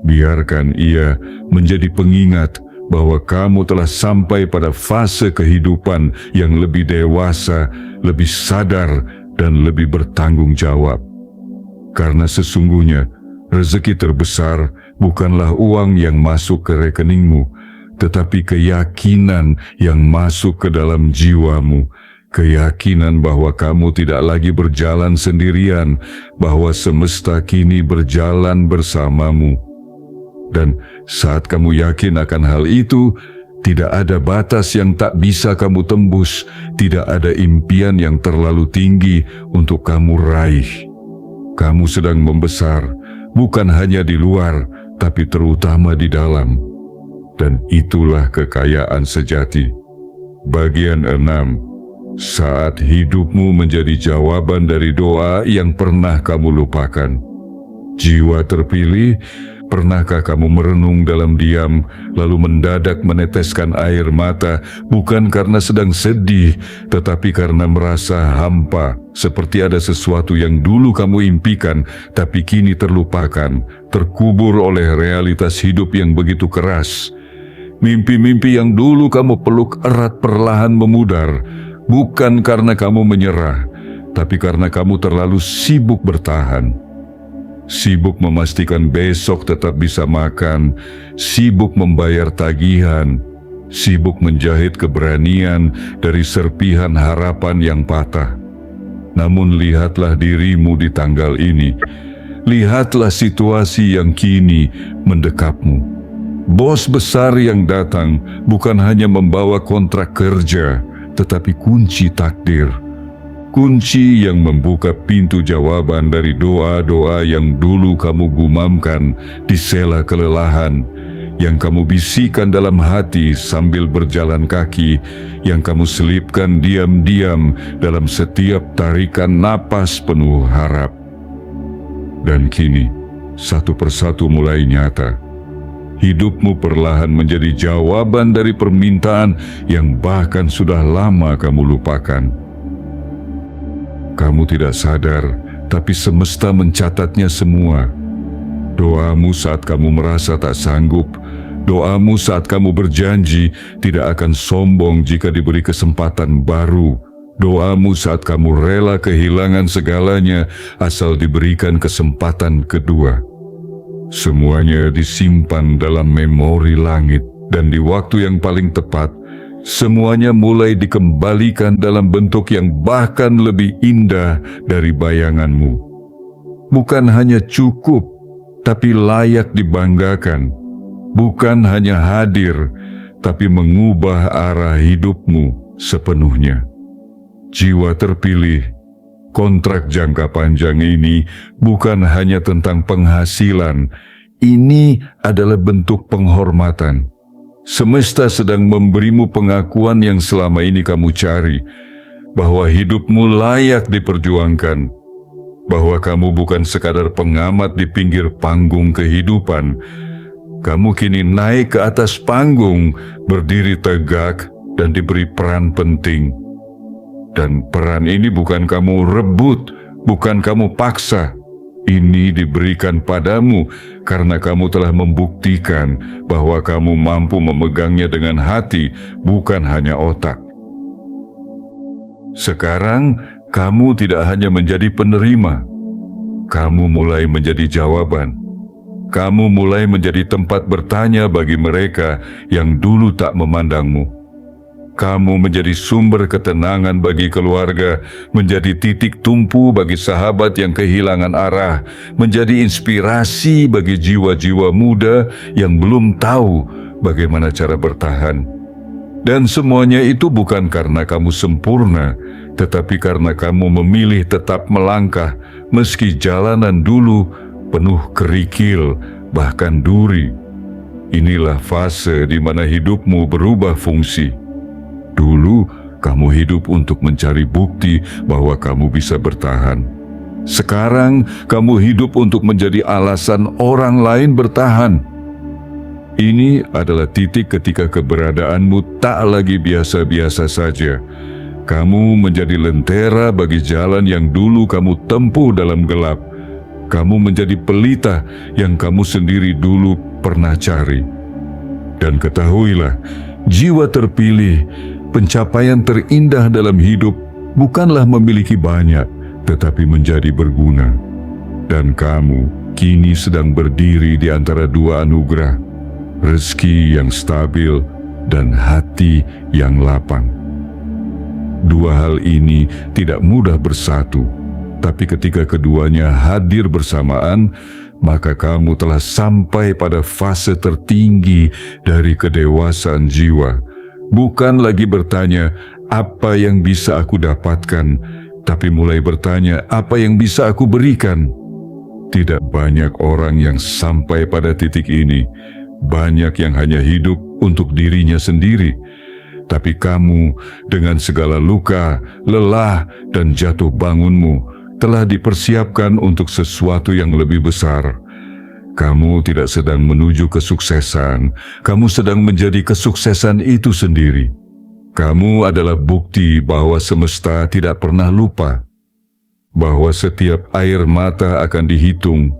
Biarkan ia menjadi pengingat bahwa kamu telah sampai pada fase kehidupan yang lebih dewasa, lebih sadar, dan lebih bertanggung jawab. Karena sesungguhnya, rezeki terbesar bukanlah uang yang masuk ke rekeningmu, tetapi keyakinan yang masuk ke dalam jiwamu. Keyakinan bahwa kamu tidak lagi berjalan sendirian, bahwa semesta kini berjalan bersamamu. Dan saat kamu yakin akan hal itu, tidak ada batas yang tak bisa kamu tembus, tidak ada impian yang terlalu tinggi untuk kamu raih. Kamu sedang membesar, bukan hanya di luar, tapi terutama di dalam. Dan itulah kekayaan sejati. Bagian 6. Saat hidupmu menjadi jawaban dari doa yang pernah kamu lupakan. Jiwa terpilih, pernahkah kamu merenung dalam diam, lalu mendadak meneteskan air mata, bukan karena sedang sedih, tetapi karena merasa hampa, seperti ada sesuatu yang dulu kamu impikan, tapi kini terlupakan, terkubur oleh realitas hidup yang begitu keras. Mimpi-mimpi yang dulu kamu peluk erat perlahan memudar, bukan karena kamu menyerah, tapi karena kamu terlalu sibuk bertahan. Sibuk memastikan besok tetap bisa makan, sibuk membayar tagihan, sibuk menjahit keberanian dari serpihan harapan yang patah. Namun lihatlah dirimu di tanggal ini, lihatlah situasi yang kini mendekapmu. Bos besar yang datang bukan hanya membawa kontrak kerja, tetapi kunci takdir. Kunci yang membuka pintu jawaban dari doa-doa yang dulu kamu gumamkan di sela kelelahan, yang kamu bisikan dalam hati sambil berjalan kaki, yang kamu selipkan diam-diam dalam setiap tarikan napas penuh harap. Dan kini, satu persatu mulai nyata. Hidupmu perlahan menjadi jawaban dari permintaan yang bahkan sudah lama kamu lupakan. Kamu tidak sadar, tapi semesta mencatatnya semua. Doamu saat kamu merasa tak sanggup, doamu saat kamu berjanji tidak akan sombong jika diberi kesempatan baru, doamu saat kamu rela kehilangan segalanya asal diberikan kesempatan kedua. Semuanya disimpan dalam memori langit, dan di waktu yang paling tepat, semuanya mulai dikembalikan dalam bentuk yang bahkan lebih indah dari bayanganmu. Bukan hanya cukup, tapi layak dibanggakan. Bukan hanya hadir, tapi mengubah arah hidupmu sepenuhnya. Jiwa terpilih, kontrak jangka panjang ini bukan hanya tentang penghasilan. Ini adalah bentuk penghormatan. Semesta sedang memberimu pengakuan yang selama ini kamu cari, bahwa hidupmu layak diperjuangkan, bahwa kamu bukan sekadar pengamat di pinggir panggung kehidupan. Kamu kini naik ke atas panggung, berdiri tegak, dan diberi peran penting. Dan peran ini bukan kamu rebut, bukan kamu paksa. Ini diberikan padamu karena kamu telah membuktikan bahwa kamu mampu memegangnya dengan hati, bukan hanya otak. Sekarang, kamu tidak hanya menjadi penerima. Kamu mulai menjadi jawaban. Kamu mulai menjadi tempat bertanya bagi mereka yang dulu tak memandangmu. Kamu menjadi sumber ketenangan bagi keluarga, menjadi titik tumpu bagi sahabat yang kehilangan arah, menjadi inspirasi bagi jiwa-jiwa muda yang belum tahu bagaimana cara bertahan. Dan semuanya itu bukan karena kamu sempurna, tetapi karena kamu memilih tetap melangkah, meski jalanan dulu penuh kerikil, bahkan duri. Inilah fase di mana hidupmu berubah fungsi. Dulu, kamu hidup untuk mencari bukti bahwa kamu bisa bertahan. Sekarang, kamu hidup untuk menjadi alasan orang lain bertahan. Ini adalah titik ketika keberadaanmu tak lagi biasa-biasa saja. Kamu menjadi lentera bagi jalan yang dulu kamu tempuh dalam gelap. Kamu menjadi pelita yang kamu sendiri dulu pernah cari. Dan ketahuilah, jiwa terpilih, pencapaian terindah dalam hidup bukanlah memiliki banyak, tetapi menjadi berguna. Dan kamu kini sedang berdiri di antara dua anugerah, rezeki yang stabil dan hati yang lapang. Dua hal ini tidak mudah bersatu, tapi ketika keduanya hadir bersamaan, maka kamu telah sampai pada fase tertinggi dari kedewasaan jiwa. Bukan lagi bertanya, apa yang bisa aku dapatkan, tapi mulai bertanya, apa yang bisa aku berikan. Tidak banyak orang yang sampai pada titik ini. Banyak yang hanya hidup untuk dirinya sendiri. Tapi kamu dengan segala luka, lelah, dan jatuh bangunmu telah dipersiapkan untuk sesuatu yang lebih besar. Kamu tidak sedang menuju kesuksesan, kamu sedang menjadi kesuksesan itu sendiri. Kamu adalah bukti bahwa semesta tidak pernah lupa, bahwa setiap air mata akan dihitung,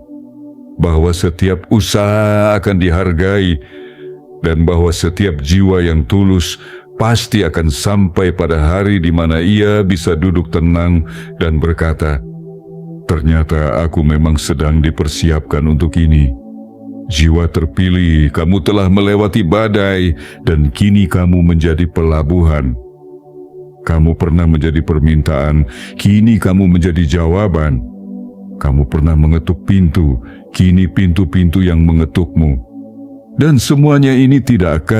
bahwa setiap usaha akan dihargai, dan bahwa setiap jiwa yang tulus pasti akan sampai pada hari di mana ia bisa duduk tenang dan berkata, ternyata aku memang sedang dipersiapkan untuk ini. Jiwa terpilih, kamu telah melewati badai dan kini kamu menjadi pelabuhan. Kamu pernah menjadi permintaan, kini kamu menjadi jawaban. Kamu pernah mengetuk pintu, kini pintu-pintu yang mengetukmu. Dan semuanya ini tidak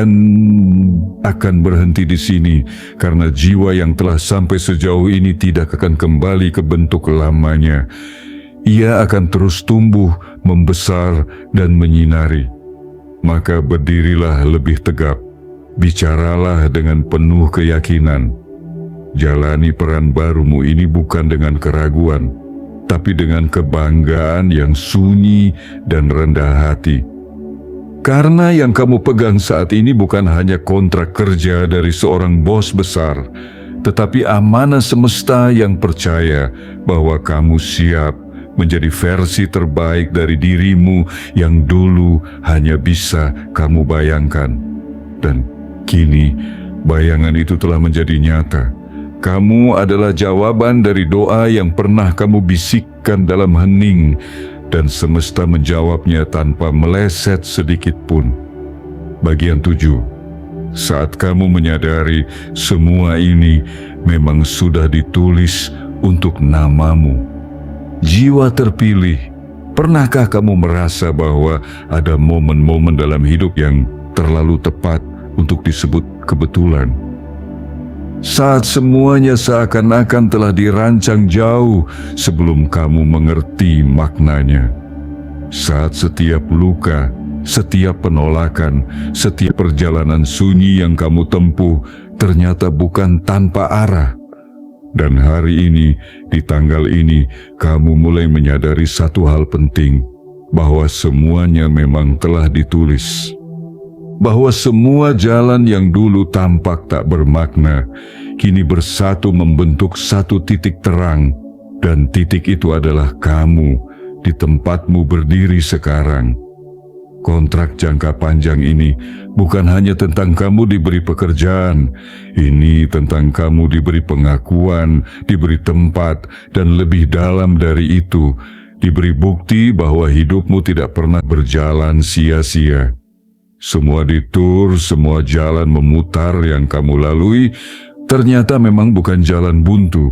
akan berhenti di sini, karena jiwa yang telah sampai sejauh ini tidak akan kembali ke bentuk lamanya. Ia akan terus tumbuh, membesar, dan menyinari. Maka berdirilah lebih tegap, bicaralah dengan penuh keyakinan. Jalani peran barumu ini bukan dengan keraguan, tapi dengan kebanggaan yang sunyi dan rendah hati. Karena yang kamu pegang saat ini bukan hanya kontrak kerja dari seorang bos besar, tetapi amanah semesta yang percaya bahwa kamu siap menjadi versi terbaik dari dirimu yang dulu hanya bisa kamu bayangkan. Dan kini bayangan itu telah menjadi nyata. Kamu adalah jawaban dari doa yang pernah kamu bisikkan dalam hening, dan semesta menjawabnya tanpa meleset sedikit pun. Bagian 7. Saat kamu menyadari semua ini memang sudah ditulis untuk namamu. Jiwa terpilih, pernahkah kamu merasa bahwa ada momen-momen dalam hidup yang terlalu tepat untuk disebut kebetulan? Saat semuanya seakan-akan telah dirancang jauh sebelum kamu mengerti maknanya. Saat setiap luka, setiap penolakan, setiap perjalanan sunyi yang kamu tempuh ternyata bukan tanpa arah. Dan hari ini, di tanggal ini, kamu mulai menyadari satu hal penting, bahwa semuanya memang telah ditulis. Bahwa semua jalan yang dulu tampak tak bermakna, kini bersatu membentuk satu titik terang, dan titik itu adalah kamu di tempatmu berdiri sekarang. Kontrak jangka panjang ini bukan hanya tentang kamu diberi pekerjaan, ini tentang kamu diberi pengakuan, diberi tempat, dan lebih dalam dari itu, diberi bukti bahwa hidupmu tidak pernah berjalan sia-sia. Semua detour, semua jalan memutar yang kamu lalui, ternyata memang bukan jalan buntu.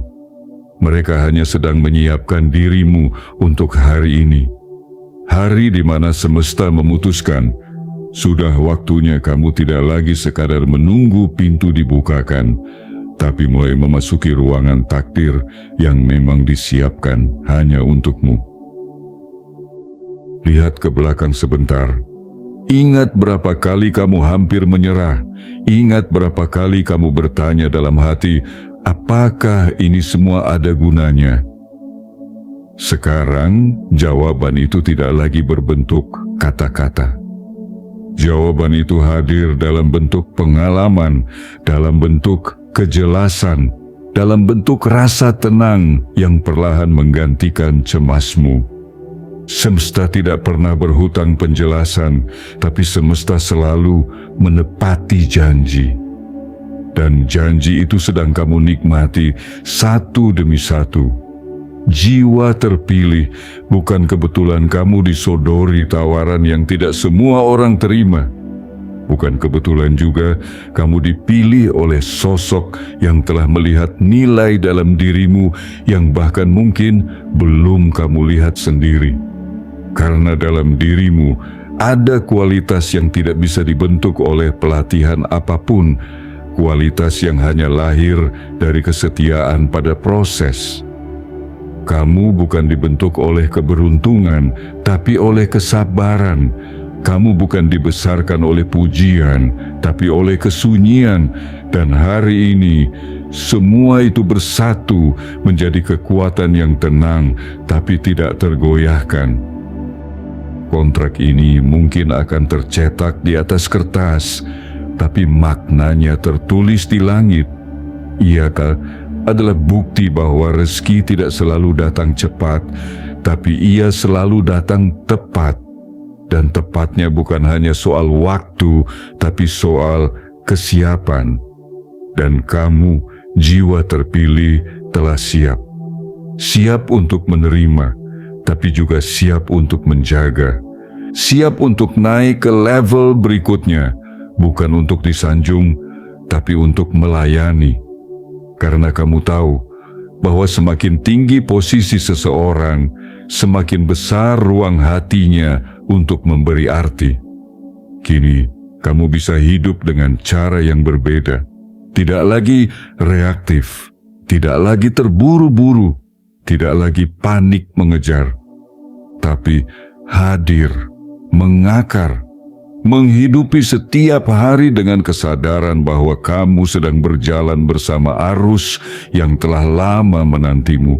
Mereka hanya sedang menyiapkan dirimu untuk hari ini. Hari di mana semesta memutuskan, sudah waktunya kamu tidak lagi sekadar menunggu pintu dibukakan, tapi mulai memasuki ruangan takdir yang memang disiapkan hanya untukmu. Lihat ke belakang sebentar. Ingat berapa kali kamu hampir menyerah. Ingat berapa kali kamu bertanya dalam hati, apakah ini semua ada gunanya? Sekarang, jawaban itu tidak lagi berbentuk kata-kata. Jawaban itu hadir dalam bentuk pengalaman, dalam bentuk kejelasan, dalam bentuk rasa tenang yang perlahan menggantikan cemasmu. Semesta tidak pernah berhutang penjelasan, tapi semesta selalu menepati janji. Dan janji itu sedang kamu nikmati satu demi satu. Jiwa terpilih, bukan kebetulan kamu disodori tawaran yang tidak semua orang terima. Bukan kebetulan juga kamu dipilih oleh sosok yang telah melihat nilai dalam dirimu yang bahkan mungkin belum kamu lihat sendiri. Karena dalam dirimu ada kualitas yang tidak bisa dibentuk oleh pelatihan apapun, kualitas yang hanya lahir dari kesetiaan pada proses. Kamu bukan dibentuk oleh keberuntungan, tapi oleh kesabaran. Kamu bukan dibesarkan oleh pujian, tapi oleh kesunyian. Dan hari ini, semua itu bersatu menjadi kekuatan yang tenang, tapi tidak tergoyahkan. Kontrak ini mungkin akan tercetak di atas kertas, tapi maknanya tertulis di langit. Iakah adalah bukti bahwa rezeki tidak selalu datang cepat, tapi ia selalu datang tepat. Dan tepatnya bukan hanya soal waktu, tapi soal kesiapan. Dan kamu, jiwa terpilih, telah siap. Siap untuk menerima, tapi juga siap untuk menjaga. Siap untuk naik ke level berikutnya, bukan untuk disanjung, tapi untuk melayani. Karena kamu tahu bahwa semakin tinggi posisi seseorang, semakin besar ruang hatinya untuk memberi arti. Kini, kamu bisa hidup dengan cara yang berbeda. Tidak lagi reaktif, tidak lagi terburu-buru, tidak lagi panik mengejar, tapi hadir, mengakar, menghidupi setiap hari dengan kesadaran bahwa kamu sedang berjalan bersama arus yang telah lama menantimu.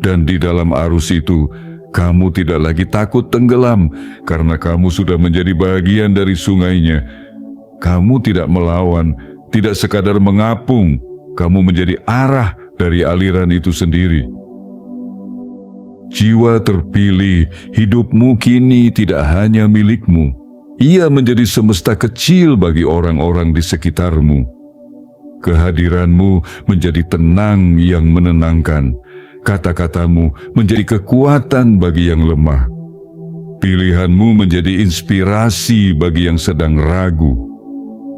Dan di dalam arus itu, kamu tidak lagi takut tenggelam karena kamu sudah menjadi bagian dari sungainya. Kamu tidak melawan, tidak sekadar mengapung, kamu menjadi arah dari aliran itu sendiri. Jiwa terpilih, hidupmu kini tidak hanya milikmu. Ia menjadi semesta kecil bagi orang-orang di sekitarmu. Kehadiranmu menjadi tenang yang menenangkan. Kata-katamu menjadi kekuatan bagi yang lemah. Pilihanmu menjadi inspirasi bagi yang sedang ragu.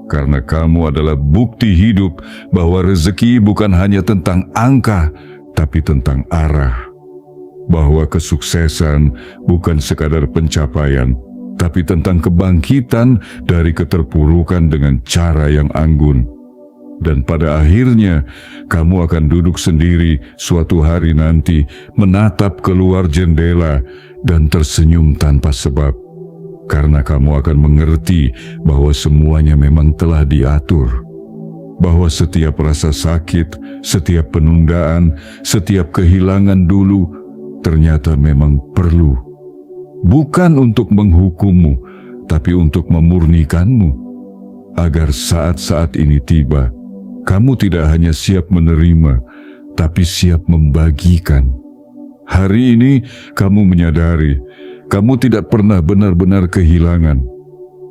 Karena kamu adalah bukti hidup bahwa rezeki bukan hanya tentang angka, tapi tentang arah. Bahwa kesuksesan bukan sekadar pencapaian, tapi tentang kebangkitan dari keterpurukan dengan cara yang anggun. Dan pada akhirnya, kamu akan duduk sendiri suatu hari nanti, menatap keluar jendela dan tersenyum tanpa sebab. Karena kamu akan mengerti bahwa semuanya memang telah diatur. Bahwa setiap rasa sakit, setiap penundaan, setiap kehilangan dulu, ternyata memang perlu. Bukan untuk menghukummu, tapi untuk memurnikanmu. Agar saat-saat ini tiba, kamu tidak hanya siap menerima, tapi siap membagikan. Hari ini kamu menyadari, kamu tidak pernah benar-benar kehilangan.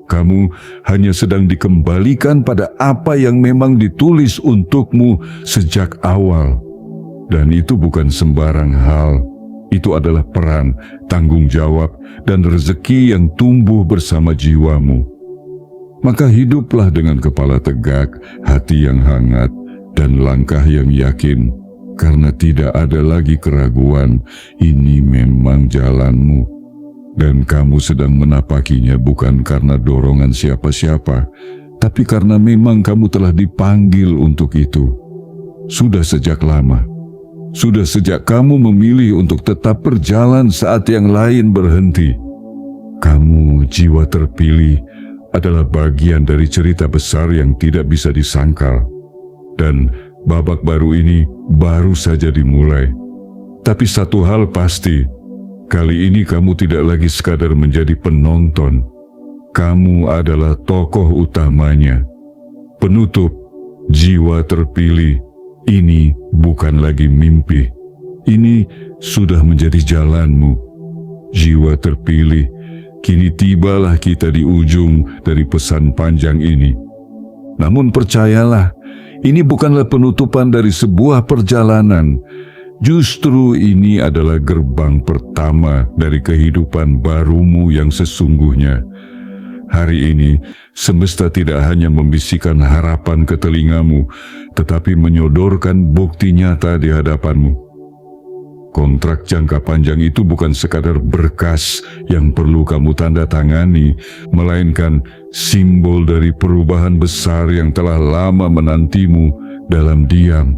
Kamu hanya sedang dikembalikan pada apa yang memang ditulis untukmu sejak awal. Dan itu bukan sembarang hal. Itu adalah peran, tanggung jawab, dan rezeki yang tumbuh bersama jiwamu. Maka hiduplah dengan kepala tegak, hati yang hangat, dan langkah yang yakin, karena tidak ada lagi keraguan, ini memang jalanmu. Dan kamu sedang menapakinya bukan karena dorongan siapa-siapa, tapi karena memang kamu telah dipanggil untuk itu. Sudah sejak lama. Sudah sejak kamu memilih untuk tetap berjalan saat yang lain berhenti. Kamu, jiwa terpilih, adalah bagian dari cerita besar yang tidak bisa disangkal. Dan babak baru ini baru saja dimulai. Tapi satu hal pasti, kali ini kamu tidak lagi sekadar menjadi penonton. Kamu adalah tokoh utamanya. Penutup, jiwa terpilih, ini bukan lagi mimpi. Ini sudah menjadi jalanmu. Jiwa terpilih, kini tibalah kita di ujung dari pesan panjang ini. Namun percayalah, ini bukanlah penutupan dari sebuah perjalanan. Justru ini adalah gerbang pertama dari kehidupan barumu yang sesungguhnya. Hari ini, semesta tidak hanya membisikkan harapan ke telingamu, tetapi menyodorkan bukti nyata di hadapanmu. Kontrak jangka panjang itu bukan sekadar berkas yang perlu kamu tanda tangani, melainkan simbol dari perubahan besar yang telah lama menantimu dalam diam.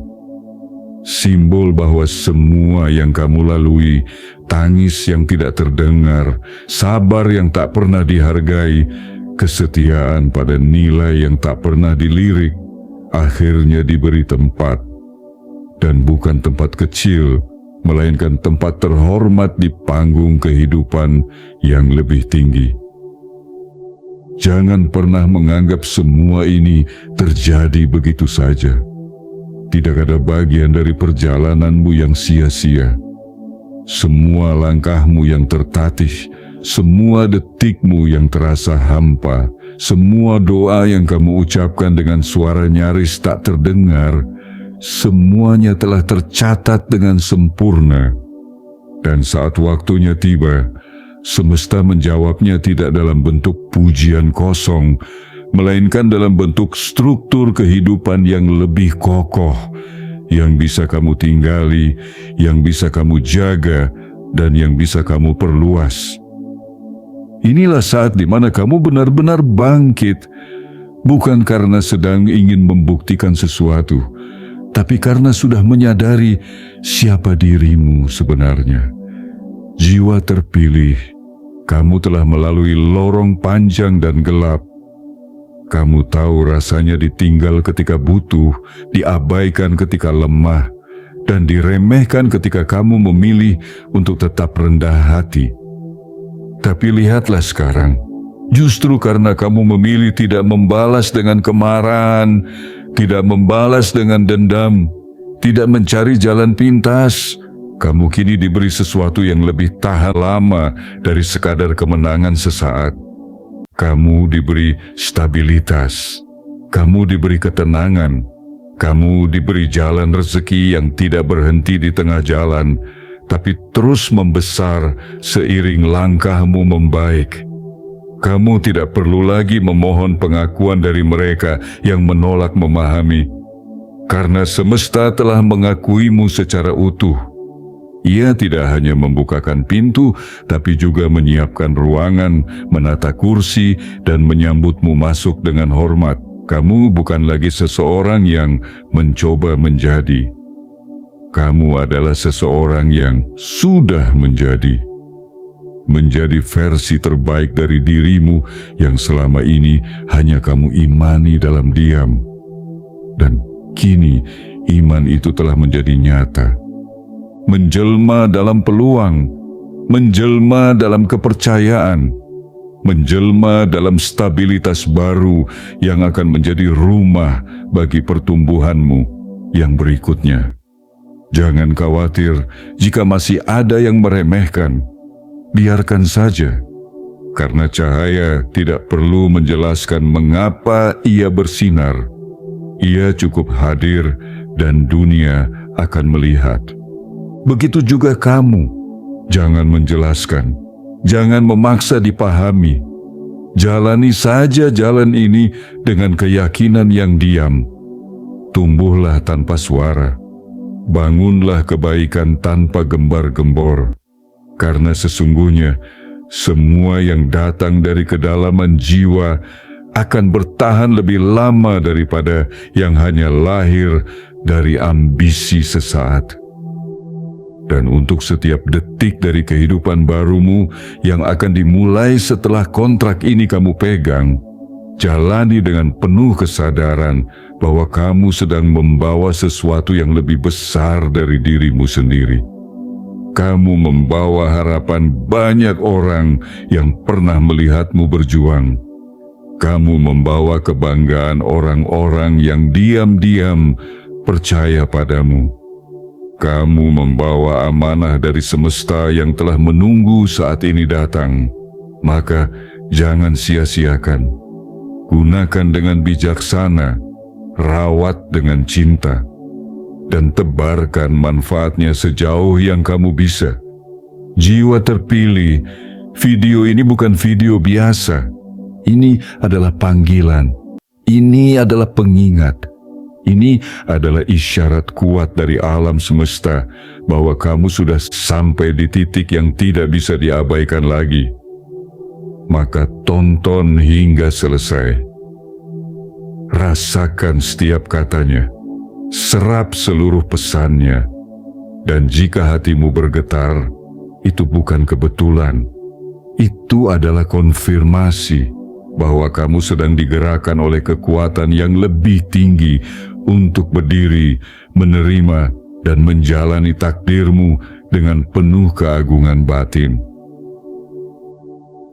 Simbol bahwa semua yang kamu lalui, tangis yang tidak terdengar, sabar yang tak pernah dihargai, kesetiaan pada nilai yang tak pernah dilirik, akhirnya diberi tempat. Dan bukan tempat kecil, melainkan tempat terhormat di panggung kehidupan yang lebih tinggi. Jangan pernah menganggap semua ini terjadi begitu saja. Tidak ada bagian dari perjalananmu yang sia-sia. Semua langkahmu yang tertatih, semua detikmu yang terasa hampa, semua doa yang kamu ucapkan dengan suara nyaris tak terdengar, semuanya telah tercatat dengan sempurna. Dan saat waktunya tiba, semesta menjawabnya tidak dalam bentuk pujian kosong, melainkan dalam bentuk struktur kehidupan yang lebih kokoh, yang bisa kamu tinggali, yang bisa kamu jaga, dan yang bisa kamu perluas. Inilah saat di mana kamu benar-benar bangkit, bukan karena sedang ingin membuktikan sesuatu, tapi karena sudah menyadari siapa dirimu sebenarnya. Jiwa terpilih, kamu telah melalui lorong panjang dan gelap. Kamu tahu rasanya ditinggal ketika butuh, diabaikan ketika lemah, dan diremehkan ketika kamu memilih untuk tetap rendah hati. Tapi lihatlah sekarang, justru karena kamu memilih tidak membalas dengan kemarahan, tidak membalas dengan dendam, tidak mencari jalan pintas, kamu kini diberi sesuatu yang lebih tahan lama dari sekadar kemenangan sesaat. Kamu diberi stabilitas, kamu diberi ketenangan, kamu diberi jalan rezeki yang tidak berhenti di tengah jalan, tapi terus membesar seiring langkahmu membaik. Kamu tidak perlu lagi memohon pengakuan dari mereka yang menolak memahami, karena semesta telah mengakuimu secara utuh. Ia tidak hanya membukakan pintu, tapi juga menyiapkan ruangan, menata kursi, dan menyambutmu masuk dengan hormat. Kamu bukan lagi seseorang yang mencoba menjadi. Kamu adalah seseorang yang sudah menjadi. Menjadi versi terbaik dari dirimu yang selama ini hanya kamu imani dalam diam. Dan kini iman itu telah menjadi nyata. Menjelma dalam peluang, menjelma dalam kepercayaan, menjelma dalam stabilitas baru yang akan menjadi rumah bagi pertumbuhanmu yang berikutnya. Jangan khawatir jika masih ada yang meremehkan, biarkan saja, karena cahaya tidak perlu menjelaskan mengapa ia bersinar. Ia cukup hadir dan dunia akan melihat. Begitu juga kamu, jangan menjelaskan, jangan memaksa dipahami. Jalani saja jalan ini dengan keyakinan yang diam. Tumbuhlah tanpa suara, bangunlah kebaikan tanpa gembar-gembor. Karena sesungguhnya semua yang datang dari kedalaman jiwa akan bertahan lebih lama daripada yang hanya lahir dari ambisi sesaat. Dan untuk setiap detik dari kehidupan barumu yang akan dimulai setelah kontrak ini kamu pegang, jalani dengan penuh kesadaran bahwa kamu sedang membawa sesuatu yang lebih besar dari dirimu sendiri. Kamu membawa harapan banyak orang yang pernah melihatmu berjuang. Kamu membawa kebanggaan orang-orang yang diam-diam percaya padamu. Kamu membawa amanah dari semesta yang telah menunggu saat ini datang. Maka jangan sia-siakan. Gunakan dengan bijaksana, rawat dengan cinta, dan tebarkan manfaatnya sejauh yang kamu bisa. Jiwa terpilih, video ini bukan video biasa. Ini adalah panggilan. Ini adalah pengingat. Ini adalah isyarat kuat dari alam semesta bahwa kamu sudah sampai di titik yang tidak bisa diabaikan lagi. Maka tonton hingga selesai. Rasakan setiap katanya. Serap seluruh pesannya. Dan jika hatimu bergetar, itu bukan kebetulan. Itu adalah konfirmasi bahwa kamu sedang digerakkan oleh kekuatan yang lebih tinggi untuk berdiri, menerima, dan menjalani takdirmu dengan penuh keagungan batin.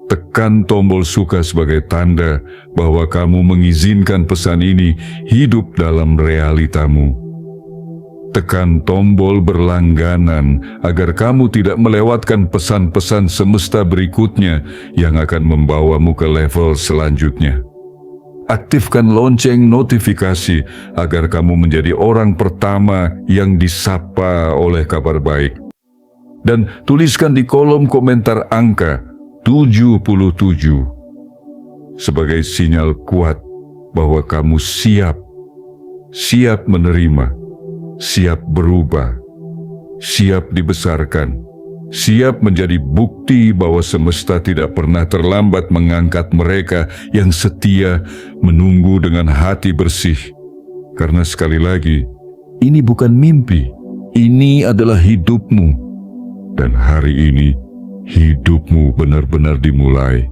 Tekan tombol suka sebagai tanda bahwa kamu mengizinkan pesan ini hidup dalam realitamu. Tekan tombol berlangganan agar kamu tidak melewatkan pesan-pesan semesta berikutnya yang akan membawamu ke level selanjutnya. Aktifkan lonceng notifikasi agar kamu menjadi orang pertama yang disapa oleh kabar baik. Dan tuliskan di kolom komentar angka 77 sebagai sinyal kuat bahwa kamu siap menerima, siap berubah, siap dibesarkan, siap menjadi bukti bahwa semesta tidak pernah terlambat mengangkat mereka yang setia menunggu dengan hati bersih. Karena sekali lagi, ini bukan mimpi, ini adalah hidupmu. Dan hari ini, hidupmu benar-benar dimulai.